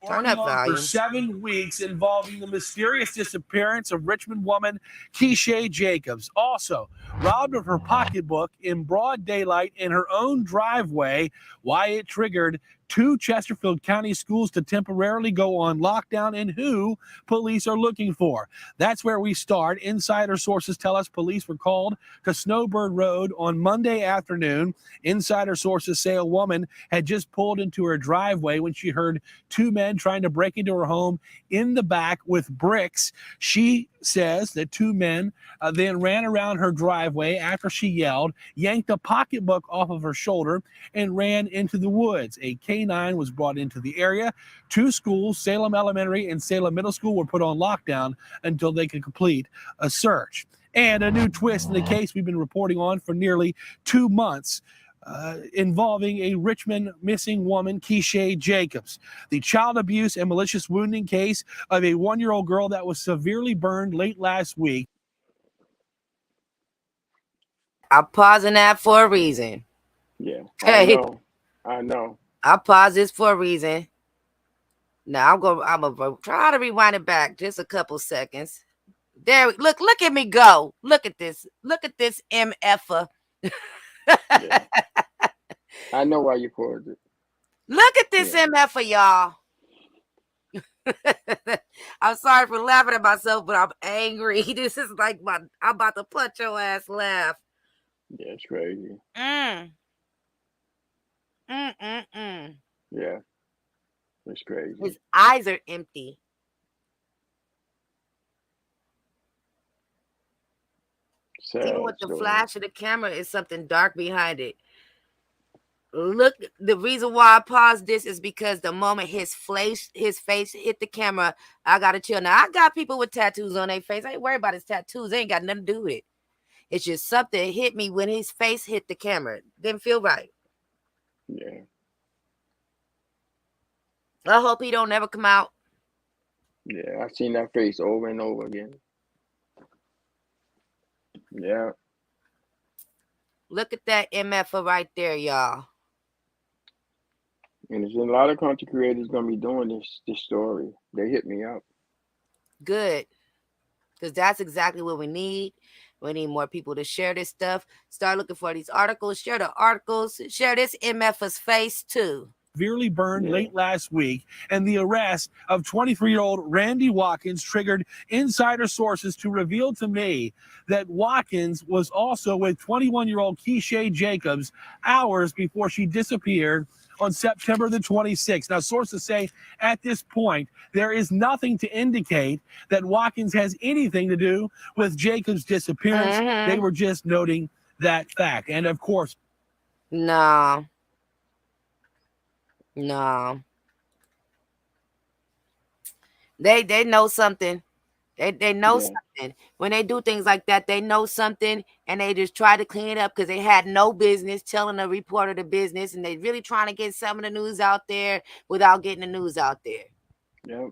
[SPEAKER 1] Turn up volume.
[SPEAKER 10] For 7 weeks involving the mysterious disappearance of Richmond woman Keisha Jacobs, also robbed of her pocketbook in broad daylight in her own driveway, why it triggered 2 Chesterfield County schools to temporarily go on lockdown and who police are looking for. That's where we start. Insider sources tell us police were called to Snowbird Road on Monday afternoon. Insider sources say a woman had just pulled into her driveway when she heard 2 men trying to break into her home in the back with bricks. She says that 2 men then ran around her driveway after she yelled, yanked a pocketbook off of her shoulder, and ran into the woods. A K-9 was brought into the area. 2 schools, Salem Elementary and Salem Middle School, were put on lockdown until they could complete a search. And a new twist in the case we've been reporting on for nearly 2 months. Involving a Richmond missing woman, Keisha Jacobs. The child abuse and malicious wounding case of a 1-year-old girl that was severely burned late last week.
[SPEAKER 1] I'm pausing that for a reason.
[SPEAKER 9] Yeah,
[SPEAKER 1] Hey,
[SPEAKER 9] I know.
[SPEAKER 1] I pause this for a reason. Now I'm gonna try to rewind it back just a couple seconds. There, look at me go. Look at this MFer.
[SPEAKER 9] Yeah. I know why you paused it.
[SPEAKER 1] Look at this MFer, y'all. I'm sorry for laughing at myself, but I'm angry. This is like I'm about to punch your ass laugh.
[SPEAKER 9] Yeah, it's crazy.
[SPEAKER 1] Mm.
[SPEAKER 9] Yeah, it's crazy.
[SPEAKER 1] His eyes are empty.
[SPEAKER 9] Sad
[SPEAKER 1] Even with the
[SPEAKER 9] story.
[SPEAKER 1] flash of the camera is something dark behind it. Look, the reason why I paused this is because the moment his face hit the camera, I gotta chill. Now I got people with tattoos on their face. I ain't worried about his tattoos. They ain't got nothing to do with it. It's just something hit me when his face hit the camera. Didn't feel right.
[SPEAKER 9] Yeah.
[SPEAKER 1] I hope he don't ever come out.
[SPEAKER 9] Yeah, I've seen that face over and over again. Yeah.
[SPEAKER 1] Look at that MF right there, y'all.
[SPEAKER 9] And there's a lot of content creators gonna be doing this story. They hit me up.
[SPEAKER 1] Good. Because that's exactly what we need. We need more people to share this stuff. Start looking for these articles. Share the articles. Share this MF's face too.
[SPEAKER 10] Severely burned late last week, and the arrest of 23-year-old Randy Watkins triggered insider sources to reveal to me that Watkins was also with 21-year-old Keisha Jacobs hours before she disappeared on September the 26th. Now, sources say at this point, there is nothing to indicate that Watkins has anything to do with Jacobs' disappearance. They were just noting that fact. And of course,
[SPEAKER 1] No. They know something. They know something. When they do things like that, they know something, and they just try to clean it up because they had no business telling a reporter the business, and they really trying to get some of the news out there without getting the news out there.
[SPEAKER 9] Yep.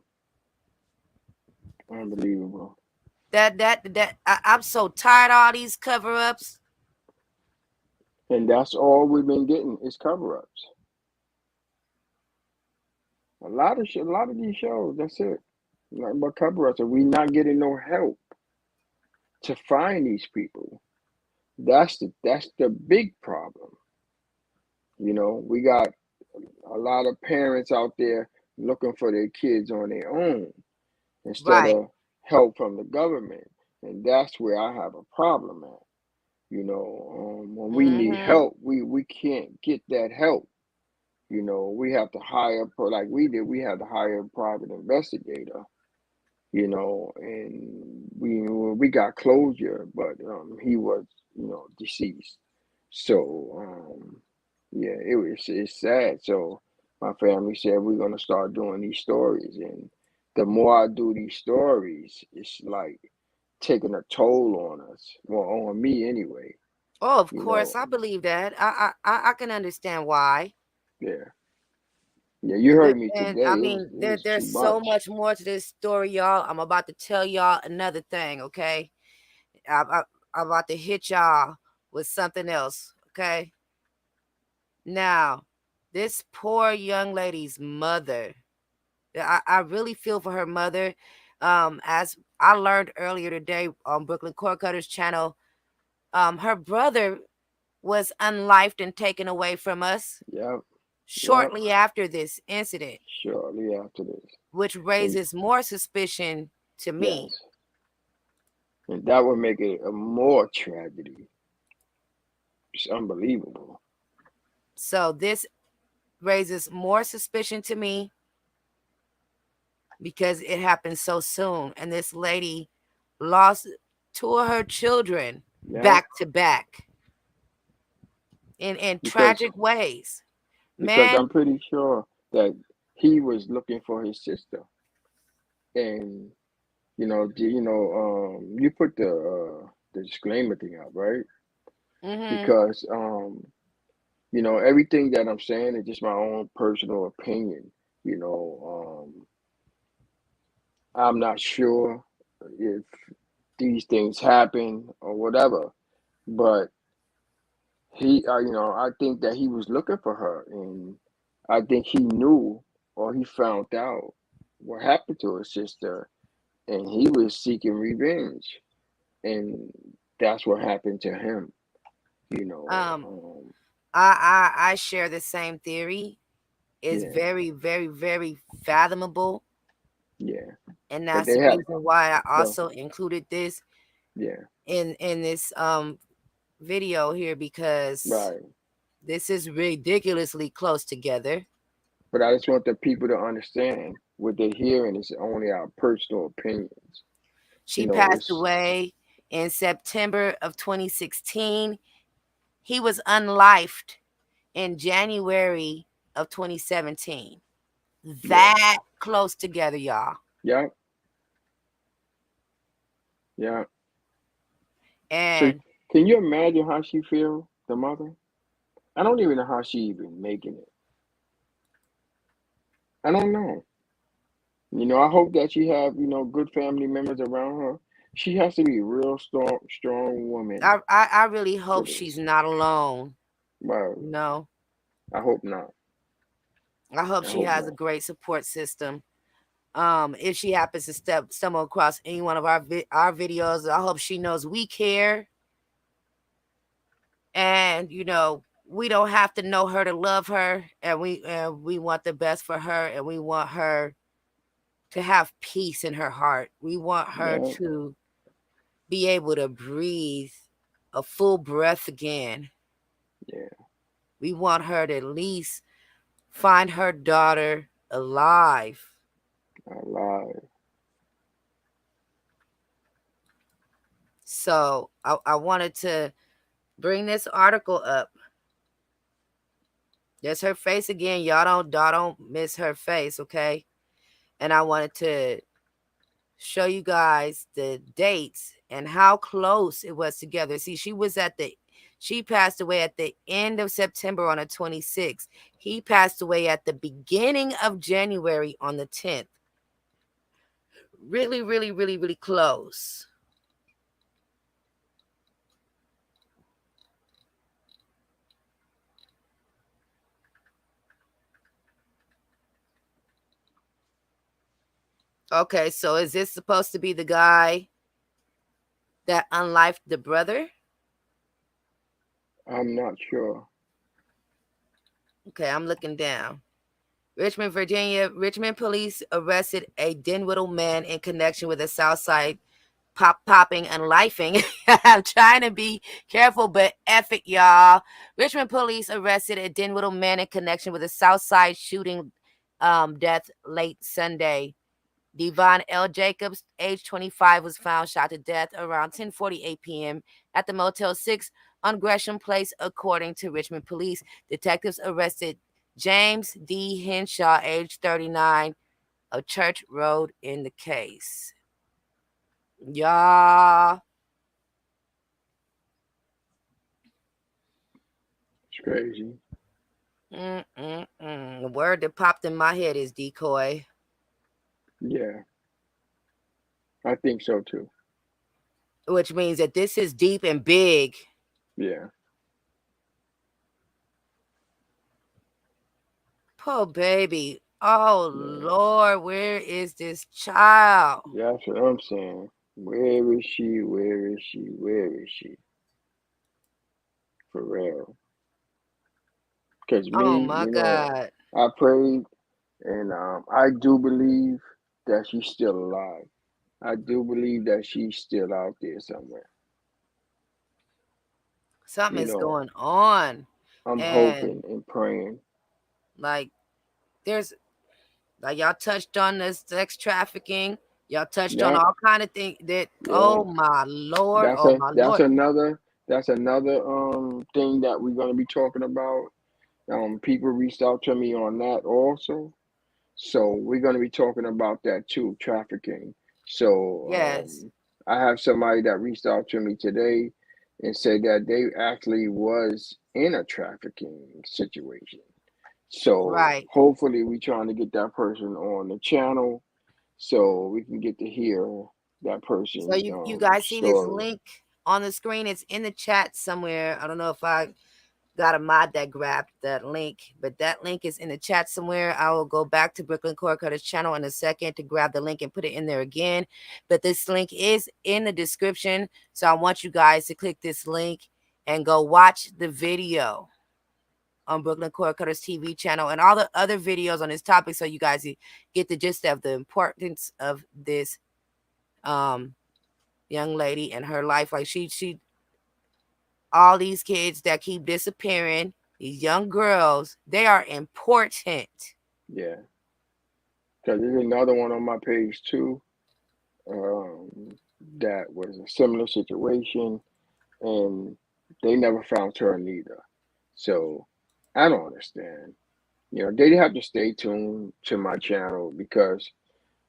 [SPEAKER 9] Unbelievable.
[SPEAKER 1] I'm so tired of all these cover-ups.
[SPEAKER 9] And that's all we've been getting is cover-ups. A lot of these shows, that's it. Nothing but cover-ups, and we not getting no help to find these people. That's the big problem. You know, we got a lot of parents out there looking for their kids on their own instead of help from the government, and that's where I have a problem at. You know, when we need help, we can't get that help. You know, we have to hire, like we did, we had to hire a private investigator, you know, and we got closure, but he was, you know, deceased. So, yeah, it's sad. So my family said we're going to start doing these stories. And the more I do these stories, it's like taking a toll on us, well, on me anyway.
[SPEAKER 1] Oh, of course, I believe that. I can understand why.
[SPEAKER 9] Yeah. Yeah, you heard me today.
[SPEAKER 1] I mean, there's so much more to this story, y'all. I'm about to tell y'all another thing, okay? I'm about to hit y'all with something else, okay? Now, this poor young lady's mother, I really feel for her mother. As I learned earlier today on Brooklyn Cord Cutters channel, her brother was unlifed and taken away from us.
[SPEAKER 9] Yep.
[SPEAKER 1] shortly after this incident,
[SPEAKER 9] Shortly after this.
[SPEAKER 1] which
[SPEAKER 9] And
[SPEAKER 1] raises more suspicion to me.
[SPEAKER 9] yes, and that would make it a more tragedy. It's unbelievable.
[SPEAKER 1] So this raises more suspicion to me because it happened so soon. And this lady lost two of her children
[SPEAKER 9] Yeah,
[SPEAKER 1] back to back in
[SPEAKER 9] because
[SPEAKER 1] tragic ways.
[SPEAKER 9] because
[SPEAKER 1] Man,
[SPEAKER 9] I'm pretty sure that he was looking for his sister, and you put the disclaimer thing out, right?
[SPEAKER 1] mm-hmm.
[SPEAKER 9] Because everything that I'm saying is just my own personal opinion. You know, I'm not sure if these things happen or whatever, but I think that he was looking for her, and I think he knew or he found out what happened to his sister, and he was seeking revenge, and that's what happened to him. You
[SPEAKER 1] Um,
[SPEAKER 9] know,
[SPEAKER 1] I share the same theory. It's
[SPEAKER 9] yeah,
[SPEAKER 1] very, very, very fathomable.
[SPEAKER 9] yeah,
[SPEAKER 1] And
[SPEAKER 9] but
[SPEAKER 1] that's
[SPEAKER 9] they
[SPEAKER 1] the
[SPEAKER 9] have
[SPEAKER 1] reason why I
[SPEAKER 9] well,
[SPEAKER 1] also included this
[SPEAKER 9] yeah,
[SPEAKER 1] in this video here, because
[SPEAKER 9] right.
[SPEAKER 1] this is ridiculously close together.
[SPEAKER 9] But I just want the people to understand what they're hearing is only our personal opinions.
[SPEAKER 1] She passed
[SPEAKER 9] It's
[SPEAKER 1] away in September of 2016. He was unlifed in January of 2017.
[SPEAKER 9] yeah,
[SPEAKER 1] That close together, y'all.
[SPEAKER 9] yeah, yeah. So
[SPEAKER 1] And
[SPEAKER 9] can you imagine how she feel, the mother? I don't even know how she even making it. I don't know. I hope that she have, good family members around her. She has to be a real strong woman
[SPEAKER 1] I really
[SPEAKER 9] for
[SPEAKER 1] hope she's
[SPEAKER 9] this.
[SPEAKER 1] not alone.
[SPEAKER 9] Well,
[SPEAKER 1] No,
[SPEAKER 9] I hope not.
[SPEAKER 1] I hope
[SPEAKER 9] I
[SPEAKER 1] she
[SPEAKER 9] hope
[SPEAKER 1] has a
[SPEAKER 9] not.
[SPEAKER 1] great support system. If she happens to stumble across any one of our videos, I hope she knows we care, and we don't have to know her to love her, and we want the best for her, and we want her to have peace in her heart. We want her
[SPEAKER 9] Yeah,
[SPEAKER 1] to be able to breathe a full breath again.
[SPEAKER 9] yeah,
[SPEAKER 1] We want her to at least find her daughter alive.
[SPEAKER 9] alive.
[SPEAKER 1] So I wanted to bring this article up. There's her face again. Y'all don't miss her face, okay? And I wanted to show you guys the dates and how close it was together. See, she passed away at the end of September on the 26th. He passed away at the beginning of January on the 10th. Really, really, really, really close. Okay, so is this supposed to be the guy that unlifed the brother?
[SPEAKER 9] I'm not sure.
[SPEAKER 1] Okay, I'm looking down. Richmond, Virginia. Richmond police arrested a Dinwiddle man in connection with a Southside popping and lifing. I'm trying to be careful, but F it, y'all. Richmond police arrested a Dinwiddle man in connection with a Southside shooting death late Sunday. Devon L. Jacobs, age 25, was found shot to death around 10:48 p.m. at the Motel 6 on Gresham Place, according to Richmond police. Detectives arrested James D. Henshaw, age 39, of Church Road in the case. Y'all.
[SPEAKER 9] It's crazy.
[SPEAKER 1] The word that popped in my head is decoy.
[SPEAKER 9] Yeah, I think so too.
[SPEAKER 1] Which means that this is deep and big.
[SPEAKER 9] Yeah.
[SPEAKER 1] Poor baby. Oh,
[SPEAKER 9] Yeah.
[SPEAKER 1] Lord, where is this child?
[SPEAKER 9] Yeah, that's what I'm saying. Where is she? Where is she? Where is she? For real. Because
[SPEAKER 1] Oh
[SPEAKER 9] me,
[SPEAKER 1] my
[SPEAKER 9] you know,
[SPEAKER 1] God.
[SPEAKER 9] I prayed, and I do believe that she's still alive. I do believe that she's still out there somewhere.
[SPEAKER 1] Something
[SPEAKER 9] You
[SPEAKER 1] is
[SPEAKER 9] know,
[SPEAKER 1] going on.
[SPEAKER 9] I'm hoping
[SPEAKER 1] And
[SPEAKER 9] and praying.
[SPEAKER 1] like there's like y'all touched on this sex trafficking. Y'all touched on
[SPEAKER 9] Yep,
[SPEAKER 1] all kind of things that
[SPEAKER 9] yeah.
[SPEAKER 1] oh my Lord,
[SPEAKER 9] That's
[SPEAKER 1] oh
[SPEAKER 9] a
[SPEAKER 1] my
[SPEAKER 9] that's
[SPEAKER 1] Lord.
[SPEAKER 9] another that's another thing that we're gonna be talking about. People reached out to me on that also. So we're gonna be talking about that too, trafficking. So
[SPEAKER 1] Yes.
[SPEAKER 9] I have somebody that reached out to me today and said that they actually was in a trafficking situation. So
[SPEAKER 1] Right.
[SPEAKER 9] hopefully we trying to get that person on the channel so we can get to hear that
[SPEAKER 1] So
[SPEAKER 9] person's
[SPEAKER 1] you guys see this
[SPEAKER 9] story.
[SPEAKER 1] link on the screen. It's in the chat somewhere. I don't know if I got a mod that grabbed that link, but that link is in the chat somewhere. I will go back to Brooklyn Cord Cutters channel in a second to grab the link and put it in there again. But this link is in the description. So I want you guys to click this link and go watch the video on Brooklyn Cord Cutters TV channel and all the other videos on this topic so you guys get the gist of the importance of this young lady and her life. Like she all these kids that keep disappearing, these young girls, they are important.
[SPEAKER 9] Yeah, because there's another one on my page too. Um, that was a similar situation, and they never found her neither. So I don't understand. You know, they have to stay tuned to my channel because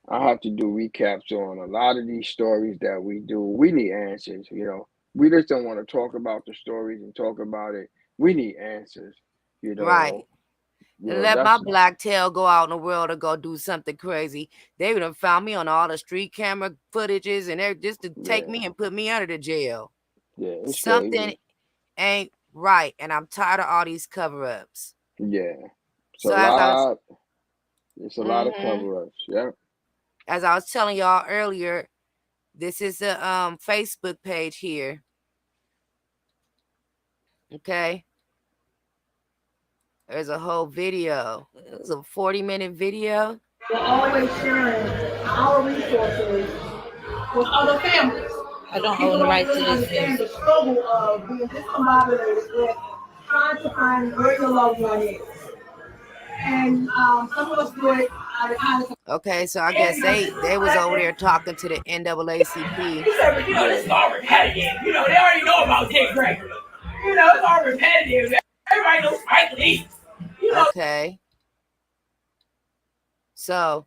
[SPEAKER 9] I have to do recaps on a lot of these stories that we do. We need answers, you know. We just don't want to talk about the stories and talk about it. We need answers, you
[SPEAKER 1] Right.
[SPEAKER 9] know. You
[SPEAKER 1] And
[SPEAKER 9] know,
[SPEAKER 1] let my
[SPEAKER 9] that's
[SPEAKER 1] black tail go out in the world or go do something crazy. They would have found me on all the street camera footages and they're just to take
[SPEAKER 9] yeah,
[SPEAKER 1] me and put me under the jail.
[SPEAKER 9] yeah, it's
[SPEAKER 1] Something
[SPEAKER 9] crazy.
[SPEAKER 1] ain't right. And I'm tired of all these cover-ups.
[SPEAKER 9] Yeah. It's a
[SPEAKER 1] So as I was
[SPEAKER 9] lot. It's a lot of cover-ups. Yep.
[SPEAKER 1] as I was telling y'all earlier, this is the Facebook page here. Okay. There's a whole video. It was a 40-minute video.
[SPEAKER 11] We're always sharing our resources with other families.
[SPEAKER 12] I don't
[SPEAKER 11] People
[SPEAKER 12] own the
[SPEAKER 11] don't
[SPEAKER 12] rights to
[SPEAKER 11] really
[SPEAKER 12] this
[SPEAKER 11] understand
[SPEAKER 12] news.
[SPEAKER 11] the struggle of being discombobulated with trying to find where your loved one is. And some of us do it out of kindness.
[SPEAKER 1] Okay, so I guess they was over there talking to the NAACP.
[SPEAKER 11] He said, you know, this is all repetitive. You know, they already know about Dick Gregory. You know, it's all repetitive. Everybody knows Spike Lee. You know.
[SPEAKER 1] Okay. So,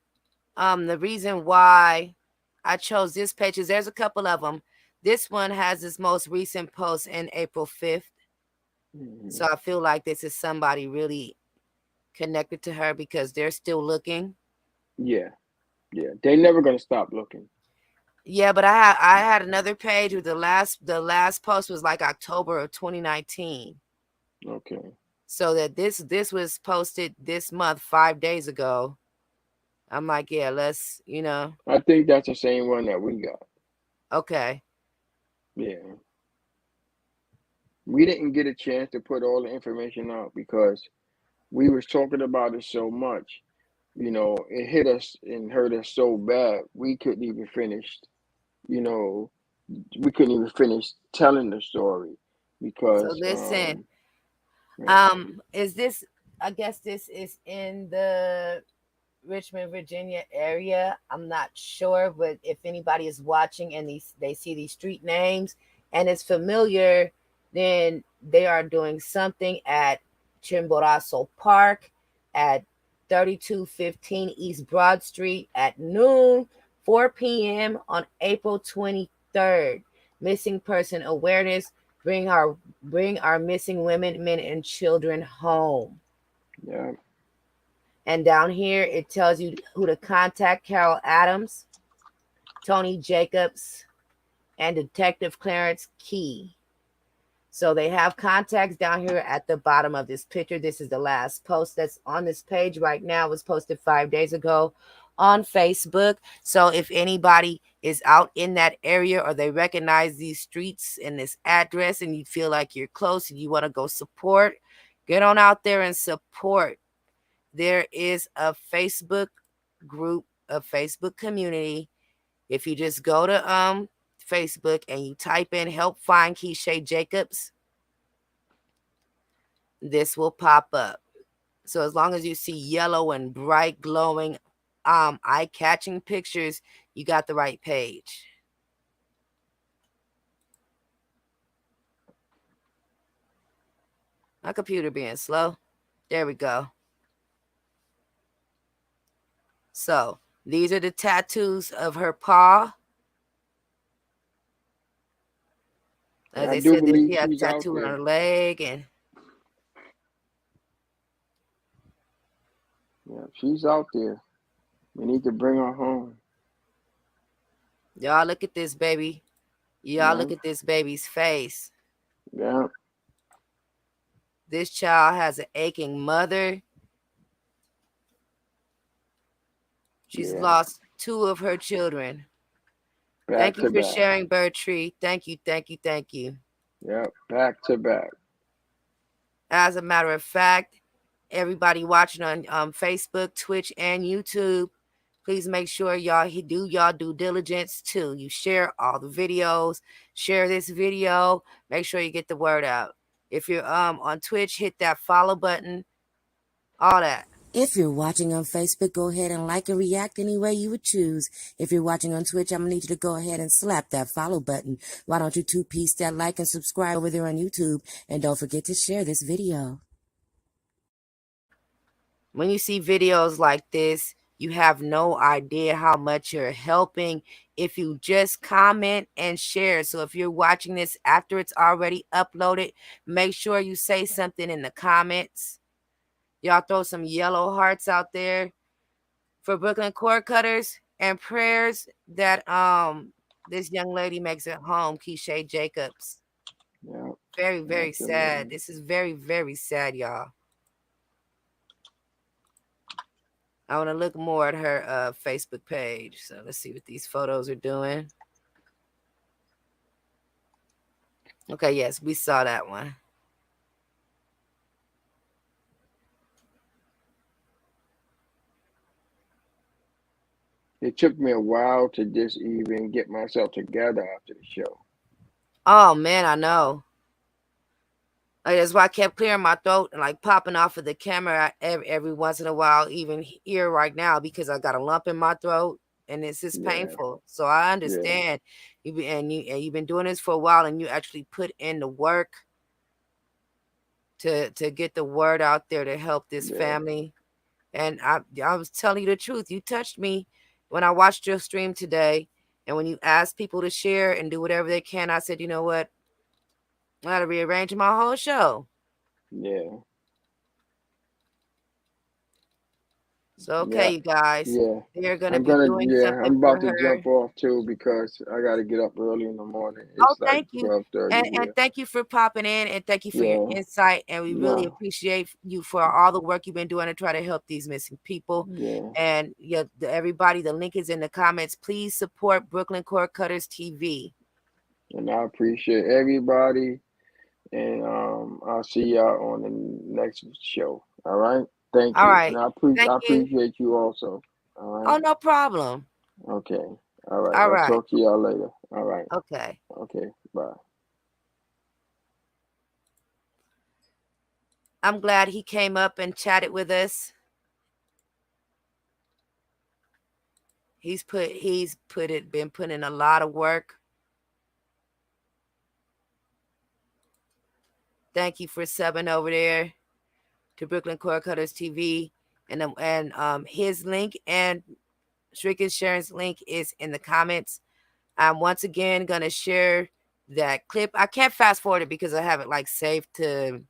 [SPEAKER 1] the reason why I chose this page is there's a couple of them. This one has its most recent post in April 5th. So I feel like this is somebody really connected to her because they're still looking.
[SPEAKER 9] Yeah. Yeah. They never gonna stop looking.
[SPEAKER 1] Yeah, but I had another page with the last post was like October of 2019.
[SPEAKER 9] Okay.
[SPEAKER 1] So that this was posted this month 5 days ago. I'm like, yeah, let's,
[SPEAKER 9] I think that's the same one that we got.
[SPEAKER 1] Okay.
[SPEAKER 9] Yeah. We didn't get a chance to put all the information out because we was talking about it so much. You know, it hit us and hurt us so bad we couldn't even finish, you know, we couldn't even finish telling the story
[SPEAKER 1] So
[SPEAKER 9] because
[SPEAKER 1] listen,
[SPEAKER 9] yeah.
[SPEAKER 1] is this, I guess this is in the Richmond, Virginia area. I'm not sure, but if anybody is watching and they see these street names and it's familiar, then they are doing something at Chimborazo Park at 3215 East Broad Street at noon, 4 p.m. on April 23rd. Missing person awareness. Bring our missing women, men, and children home.
[SPEAKER 9] Yeah.
[SPEAKER 1] And down here, it tells you who to contact: Carol Adams, Tony Jacobs, and Detective Clarence Key. So they have contacts down here at the bottom of this picture. This is the last post that's on this page right now. It was posted 5 days ago on Facebook. So if anybody is out in that area or they recognize these streets and this address and you feel like you're close and you want to go support, Get on out there and support. There is a Facebook group, a Facebook community. If you just go to Facebook and you type in help find Keisha Jacobs, this will pop up. So as long as you see yellow and bright glowing eye-catching pictures, you got the right page. My computer being slow. There we go. So these are the tattoos of her paw. As
[SPEAKER 9] I
[SPEAKER 1] they
[SPEAKER 9] do
[SPEAKER 1] said, that she
[SPEAKER 9] believe
[SPEAKER 1] has a
[SPEAKER 9] she's out
[SPEAKER 1] tattoo on
[SPEAKER 9] there.
[SPEAKER 1] her leg, and
[SPEAKER 9] Yeah, she's out there. We need to bring her home.
[SPEAKER 1] y'all look at this baby. Y'all look at this baby's face.
[SPEAKER 9] Yeah.
[SPEAKER 1] This child has an aching mother. She's lost 2 of her children. Thank you for sharing, Bird Tree. Thank you, thank you, thank you.
[SPEAKER 9] Yep, back to back.
[SPEAKER 1] As a matter of fact, everybody watching on Facebook, Twitch, and YouTube, please make sure y'all do y'all due diligence too. You share all the videos, share this video, make sure you get the word out. If you're on Twitch, hit that follow button, all that.
[SPEAKER 3] If you're watching on Facebook, go ahead and like and react any way you would choose. If you're watching on Twitch, I'm going to need you to go ahead and slap that follow button. Why don't you two-piece that like and subscribe over there on YouTube? And don't forget to share this video.
[SPEAKER 1] When you see videos like this, you have no idea how much you're helping if you just comment and share. So if you're watching this after it's already uploaded, make sure you say something in the comments. Y'all throw some yellow hearts out there for Brooklyn Cord Cutters, and prayers that this young lady makes it home, Keisha Jacobs.
[SPEAKER 9] Yeah.
[SPEAKER 1] Very, very sad. This is very, very sad, y'all. I want to look more at her Facebook page. So let's see what these photos are doing. Okay, yes, we saw that one.
[SPEAKER 9] It took me a while to just even get myself together after the show.
[SPEAKER 1] Oh man, I know. Like, that's why I kept clearing my throat and like popping off of the camera every once in a while, even here right now, because I got a lump in my throat and it's just painful. So I understand. You've been doing this for a while, and you actually put in the work to get the word out there to help this family. And I was telling you the truth. You touched me when I watched your stream today, and when you asked people to share and do whatever they can, I said, you know what? I got to rearrange my whole show.
[SPEAKER 9] Yeah.
[SPEAKER 1] So, okay, you guys.
[SPEAKER 9] Yeah.
[SPEAKER 1] They're going to be doing something
[SPEAKER 9] I'm about
[SPEAKER 1] for
[SPEAKER 9] to
[SPEAKER 1] her.
[SPEAKER 9] jump off too because I got to get up early in the morning. It's
[SPEAKER 1] Oh,
[SPEAKER 9] like
[SPEAKER 1] thank you.
[SPEAKER 9] 12:30
[SPEAKER 1] And thank you for popping in, and thank you for your
[SPEAKER 9] Yeah.
[SPEAKER 1] insight. And we really
[SPEAKER 9] No.
[SPEAKER 1] appreciate you for all the work you've been doing to try to help these missing people.
[SPEAKER 9] Yeah.
[SPEAKER 1] And everybody, the link is in the comments. Please support Brooklyn Cord Cutters TV.
[SPEAKER 9] And I appreciate everybody. And I'll see y'all on the next show. All right. Thank
[SPEAKER 1] All
[SPEAKER 9] you.
[SPEAKER 1] right.
[SPEAKER 9] And I
[SPEAKER 1] Thank you.
[SPEAKER 9] appreciate you also. All right.
[SPEAKER 1] Oh, no problem.
[SPEAKER 9] Okay. All right.
[SPEAKER 1] All
[SPEAKER 9] I'll
[SPEAKER 1] right.
[SPEAKER 9] talk to y'all later. All right.
[SPEAKER 1] Okay.
[SPEAKER 9] Okay. Bye.
[SPEAKER 1] I'm glad he came up and chatted with us. He's been putting in a lot of work. Thank you for subbing over there to Brooklyn Cord Cutters TV, and his link and Shrika Sharon's link is in the comments. I'm once again gonna share that clip. I can't fast forward it because I have it like saved to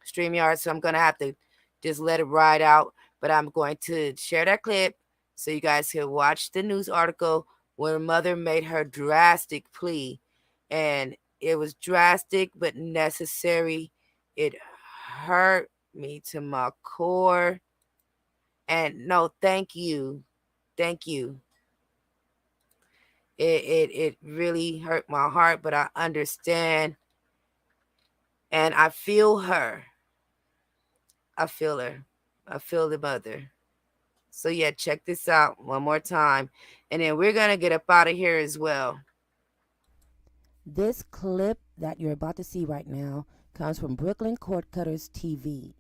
[SPEAKER 1] StreamYard, so I'm gonna have to just let it ride out. But I'm going to share that clip so you guys can watch the news article where mother made her drastic plea, and it was drastic but necessary. It hurt me to my core. And no, thank you. Thank you. It really hurt my heart, but I understand and I feel her. I feel her. I feel the mother. So yeah, check this out one more time, and then we're gonna get up out of here as well. This clip that you're about to see right now comes from Brooklyn Court Cutters TV.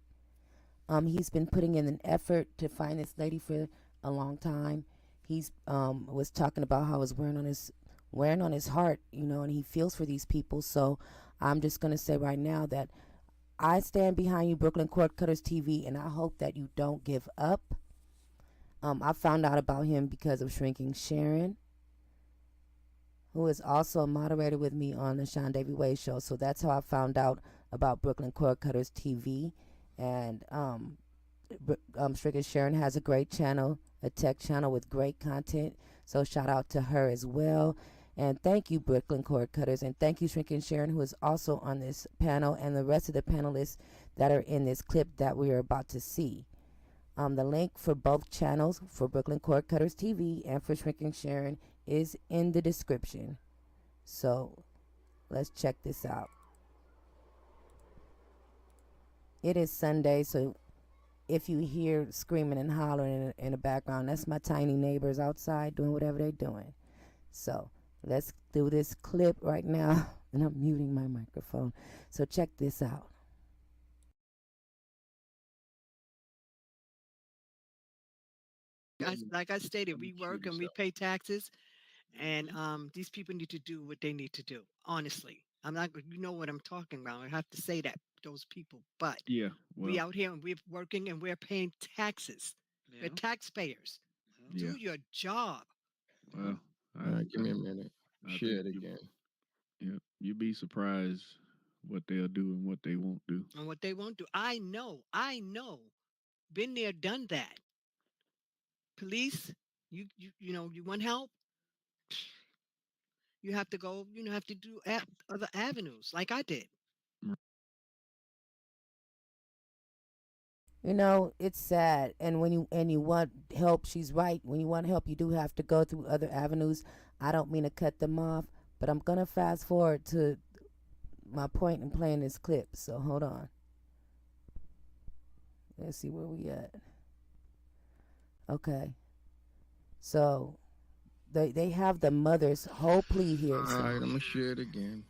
[SPEAKER 1] He's been putting in an effort to find this lady for a long time. He's was talking about how it's wearing on his heart, you know, and he feels for these people. So I'm just gonna say right now that I stand behind you, Brooklyn Court Cutters TV, and I hope that you don't give up. I found out about him because of Shrinking Sharon, who is also a moderator with me on the Sean Davy Way show. So that's how I found out about Brooklyn Cord Cutters TV. And Shrinking Sharon has a great channel, a tech channel with great content. So shout out to her as well. And thank you, Brooklyn Cord Cutters. And thank you, Shrinking Sharon, who is also on this panel, and the rest of the panelists that are in this clip that we are about to see. The link for both channels, for Brooklyn Cord Cutters TV and for Shrinking Sharon, is in the description. So let's check this out. It is Sunday, so if you hear screaming and hollering in the background, that's my tiny neighbors outside doing whatever they're doing. So let's do this clip right now, and I'm muting my microphone. So check this out.
[SPEAKER 2] Like I stated, we work and we pay taxes, and these people need to do what they need to do. Honestly, I'm not. You know what I'm talking about. I have to say that those people, but
[SPEAKER 4] Yeah.
[SPEAKER 2] we
[SPEAKER 4] Well.
[SPEAKER 2] out here and we're working and we're paying taxes. We're taxpayers.
[SPEAKER 4] Yeah.
[SPEAKER 2] Do your job.
[SPEAKER 4] Well.
[SPEAKER 5] All right, give me a minute. Share it again.
[SPEAKER 4] Yeah. You'd be surprised what they'll do and what they won't do.
[SPEAKER 2] And what they won't do. I know. Been there, done that. Police, you know, you want help? You have to go, you know, have to do other avenues like I did.
[SPEAKER 1] You know, it's sad, and when you want help, she's right. When you want help, you do have to go through other avenues. I don't mean to cut them off, but I'm gonna fast forward to my point in playing this clip. So hold on. Let's see where we at. Okay. So they have the mother's whole plea here.
[SPEAKER 5] All right, I'm gonna share it again.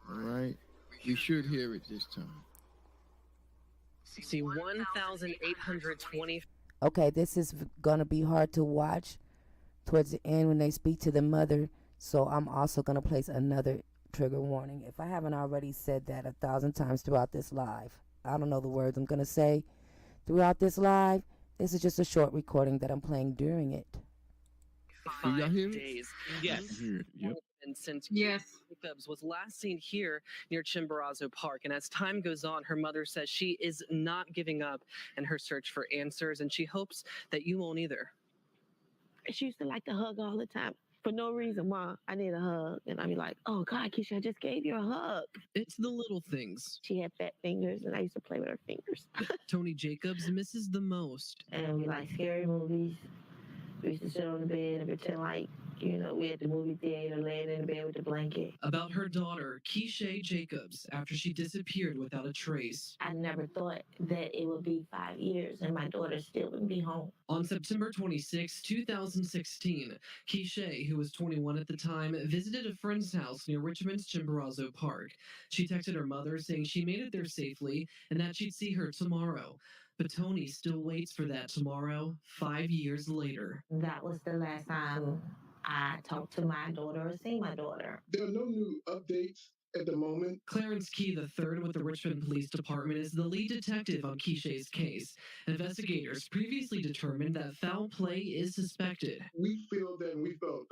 [SPEAKER 5] All right, we should hear it this time.
[SPEAKER 6] See 1,820.
[SPEAKER 1] Okay, this is gonna be hard to watch towards the end when they speak to the mother. So I'm also gonna place another trigger warning. If I haven't already said that 1,000 times throughout this live, I don't know the words I'm gonna say throughout this live. This is just a short recording that I'm playing during it.
[SPEAKER 6] 5 days. Yes.
[SPEAKER 4] Yep.
[SPEAKER 6] And since Jacobs was last seen here near Chimborazo Park, and as time goes on, her mother says she is not giving up in her search for answers, and she hopes that you won't either.
[SPEAKER 7] She used to like to hug all the time. For no reason, Ma, I need a hug. And I'd be like, oh, God, Keisha, I just gave you a hug.
[SPEAKER 6] It's the little things.
[SPEAKER 7] She had fat fingers, and I used to play with her fingers.
[SPEAKER 6] Tony Jacobs misses the most.
[SPEAKER 7] And we like scary movies. We used to sit on the bed and pretend like, you know, we at the movie theater laying in the bed with the blanket.
[SPEAKER 6] About her daughter, Keisha Jacobs, after she disappeared without a trace.
[SPEAKER 7] I never thought that it would be 5 years and my daughter still wouldn't be home.
[SPEAKER 6] On September 26, 2016, Keisha, who was 21 at the time, visited a friend's house near Richmond's Chimborazo Park. She texted her mother saying she made it there safely and that she'd see her tomorrow. But Tony still waits for that tomorrow, 5 years later.
[SPEAKER 7] That was the last time I talked to my daughter or seen my daughter.
[SPEAKER 8] There are no new updates at the moment.
[SPEAKER 6] Clarence Key III with the Richmond Police Department is the lead detective on Keisha's case. Investigators previously determined that foul play is suspected.
[SPEAKER 8] We feel that, and we felt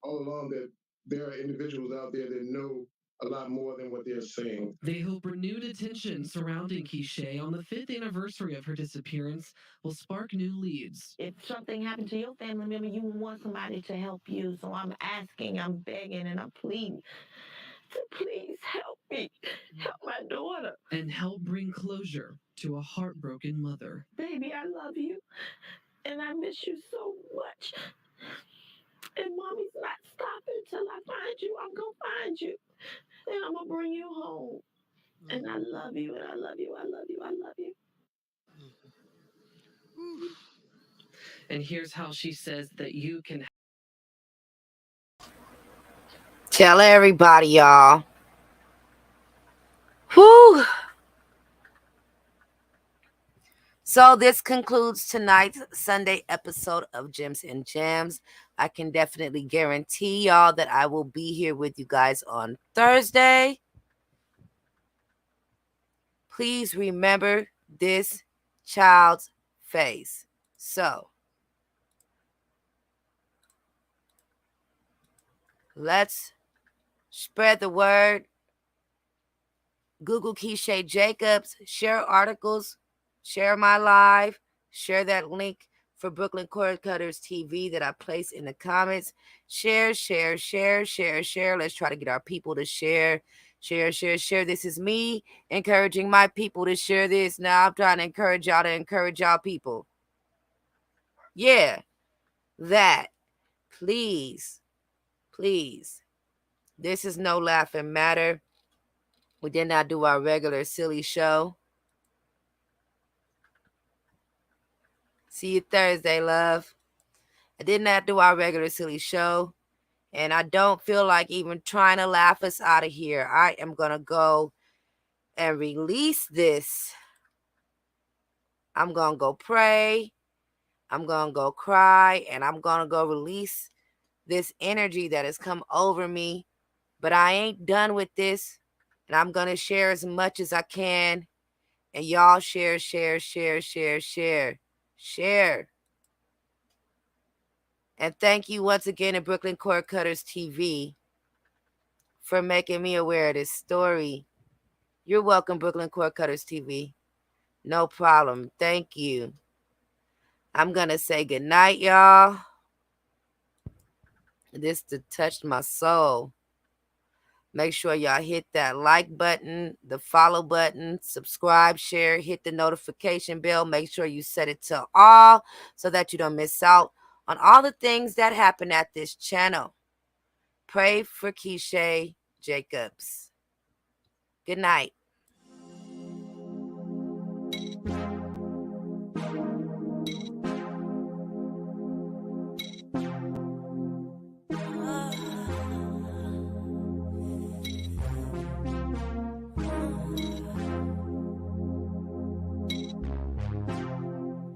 [SPEAKER 8] all along that there are individuals out there that know a lot more than what they're saying.
[SPEAKER 6] They hope renewed attention surrounding Keisha on the 5th anniversary of her disappearance will spark new leads.
[SPEAKER 7] If something happened to your family member, you want somebody to help you. So I'm asking, I'm begging, and I'm pleading to please help me. Help my daughter.
[SPEAKER 6] And help bring closure to a heartbroken mother.
[SPEAKER 7] Baby, I love you. And I miss you so much. And Mommy's not stopping till I find you. I'm going to find you. And I'm going to bring you home. And I love you, and I love you, I love you, I love you.
[SPEAKER 6] And here's how she says that you can
[SPEAKER 1] Tell everybody, y'all. Whew. So this concludes tonight's Sunday episode of Gems and Jams. I can definitely guarantee y'all that I will be here with you guys on Thursday. Please remember this child's face. So, let's spread the word. Google Keisha Jacobs, share articles, share my live, share that link for Brooklyn Cord Cutters TV that I placed in the comments. Share, share, share, share, share. Let's try to get our people to share. Share, share, share. This is me encouraging my people to share this. Now I'm trying to encourage y'all people. Yeah, that. Please, please. This is no laughing matter. We did not do our regular silly show. See you Thursday, love. I did not do our regular silly show. And I don't feel like even trying to laugh us out of here. I am going to go and release this. I'm going to go pray. I'm going to go cry. And I'm going to go release this energy that has come over me. But I ain't done with this. And I'm going to share as much as I can. And y'all share, share, share, share, share, share. And thank you once again to Brooklyn Cord Cutters TV for making me aware of this story. You're welcome, Brooklyn Cord Cutters TV. No problem. Thank you. I'm going to say goodnight, y'all. This touched my soul. Make sure y'all hit that like button, the follow button, subscribe, share, hit the notification bell. Make sure you set it to all so that you don't miss out on all the things that happen at this channel. Pray for Keisha Jacobs. Good night.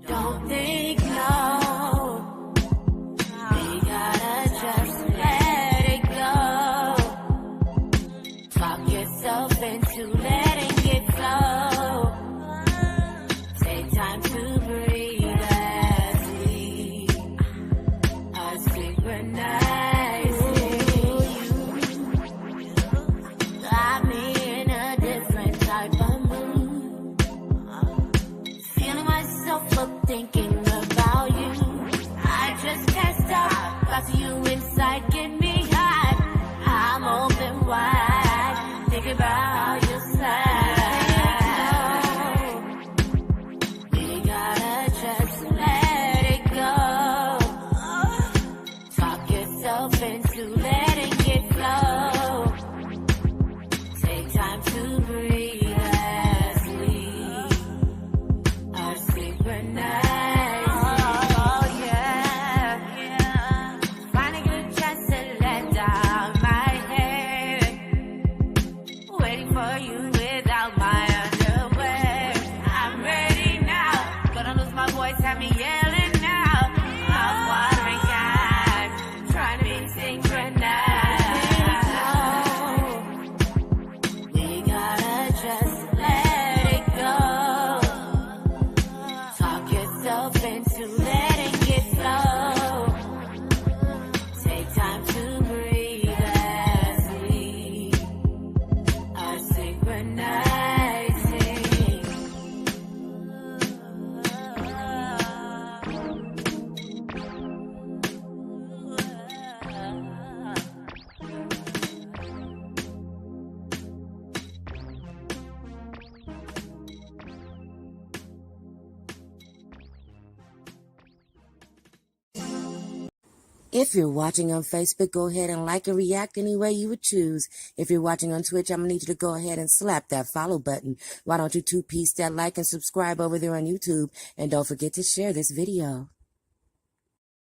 [SPEAKER 3] Don't think no. We gotta just let it go. Talk yourself into letting it flow. Take time to breathe as we are synchronizing. Got me in a different type of mood. Feeling myself up, thinking about you. I just can't stop. Got you inside, get me high. I'm open wide, thinking about your side. We gotta just let it go. Talk yourself into letting it flow. Take time to breathe as we are synchronized. Oh, yeah, yeah. Finally get a chance to let down my hair. Waiting for you without my underwear. I'm ready now. Gonna lose my voice, have me yelling now. Mouth watering eyes, trying to be synchronized. We gotta just let it go. Talk yourself into letting it flow. Take time to breathe as we are synchronizing. If you're watching on Facebook, go ahead and like and react any way you would choose. If you're watching on Twitch, I'm going to need you to go ahead and slap that follow button. Why don't you two-piece that like and subscribe over there on YouTube? And don't forget to share this video.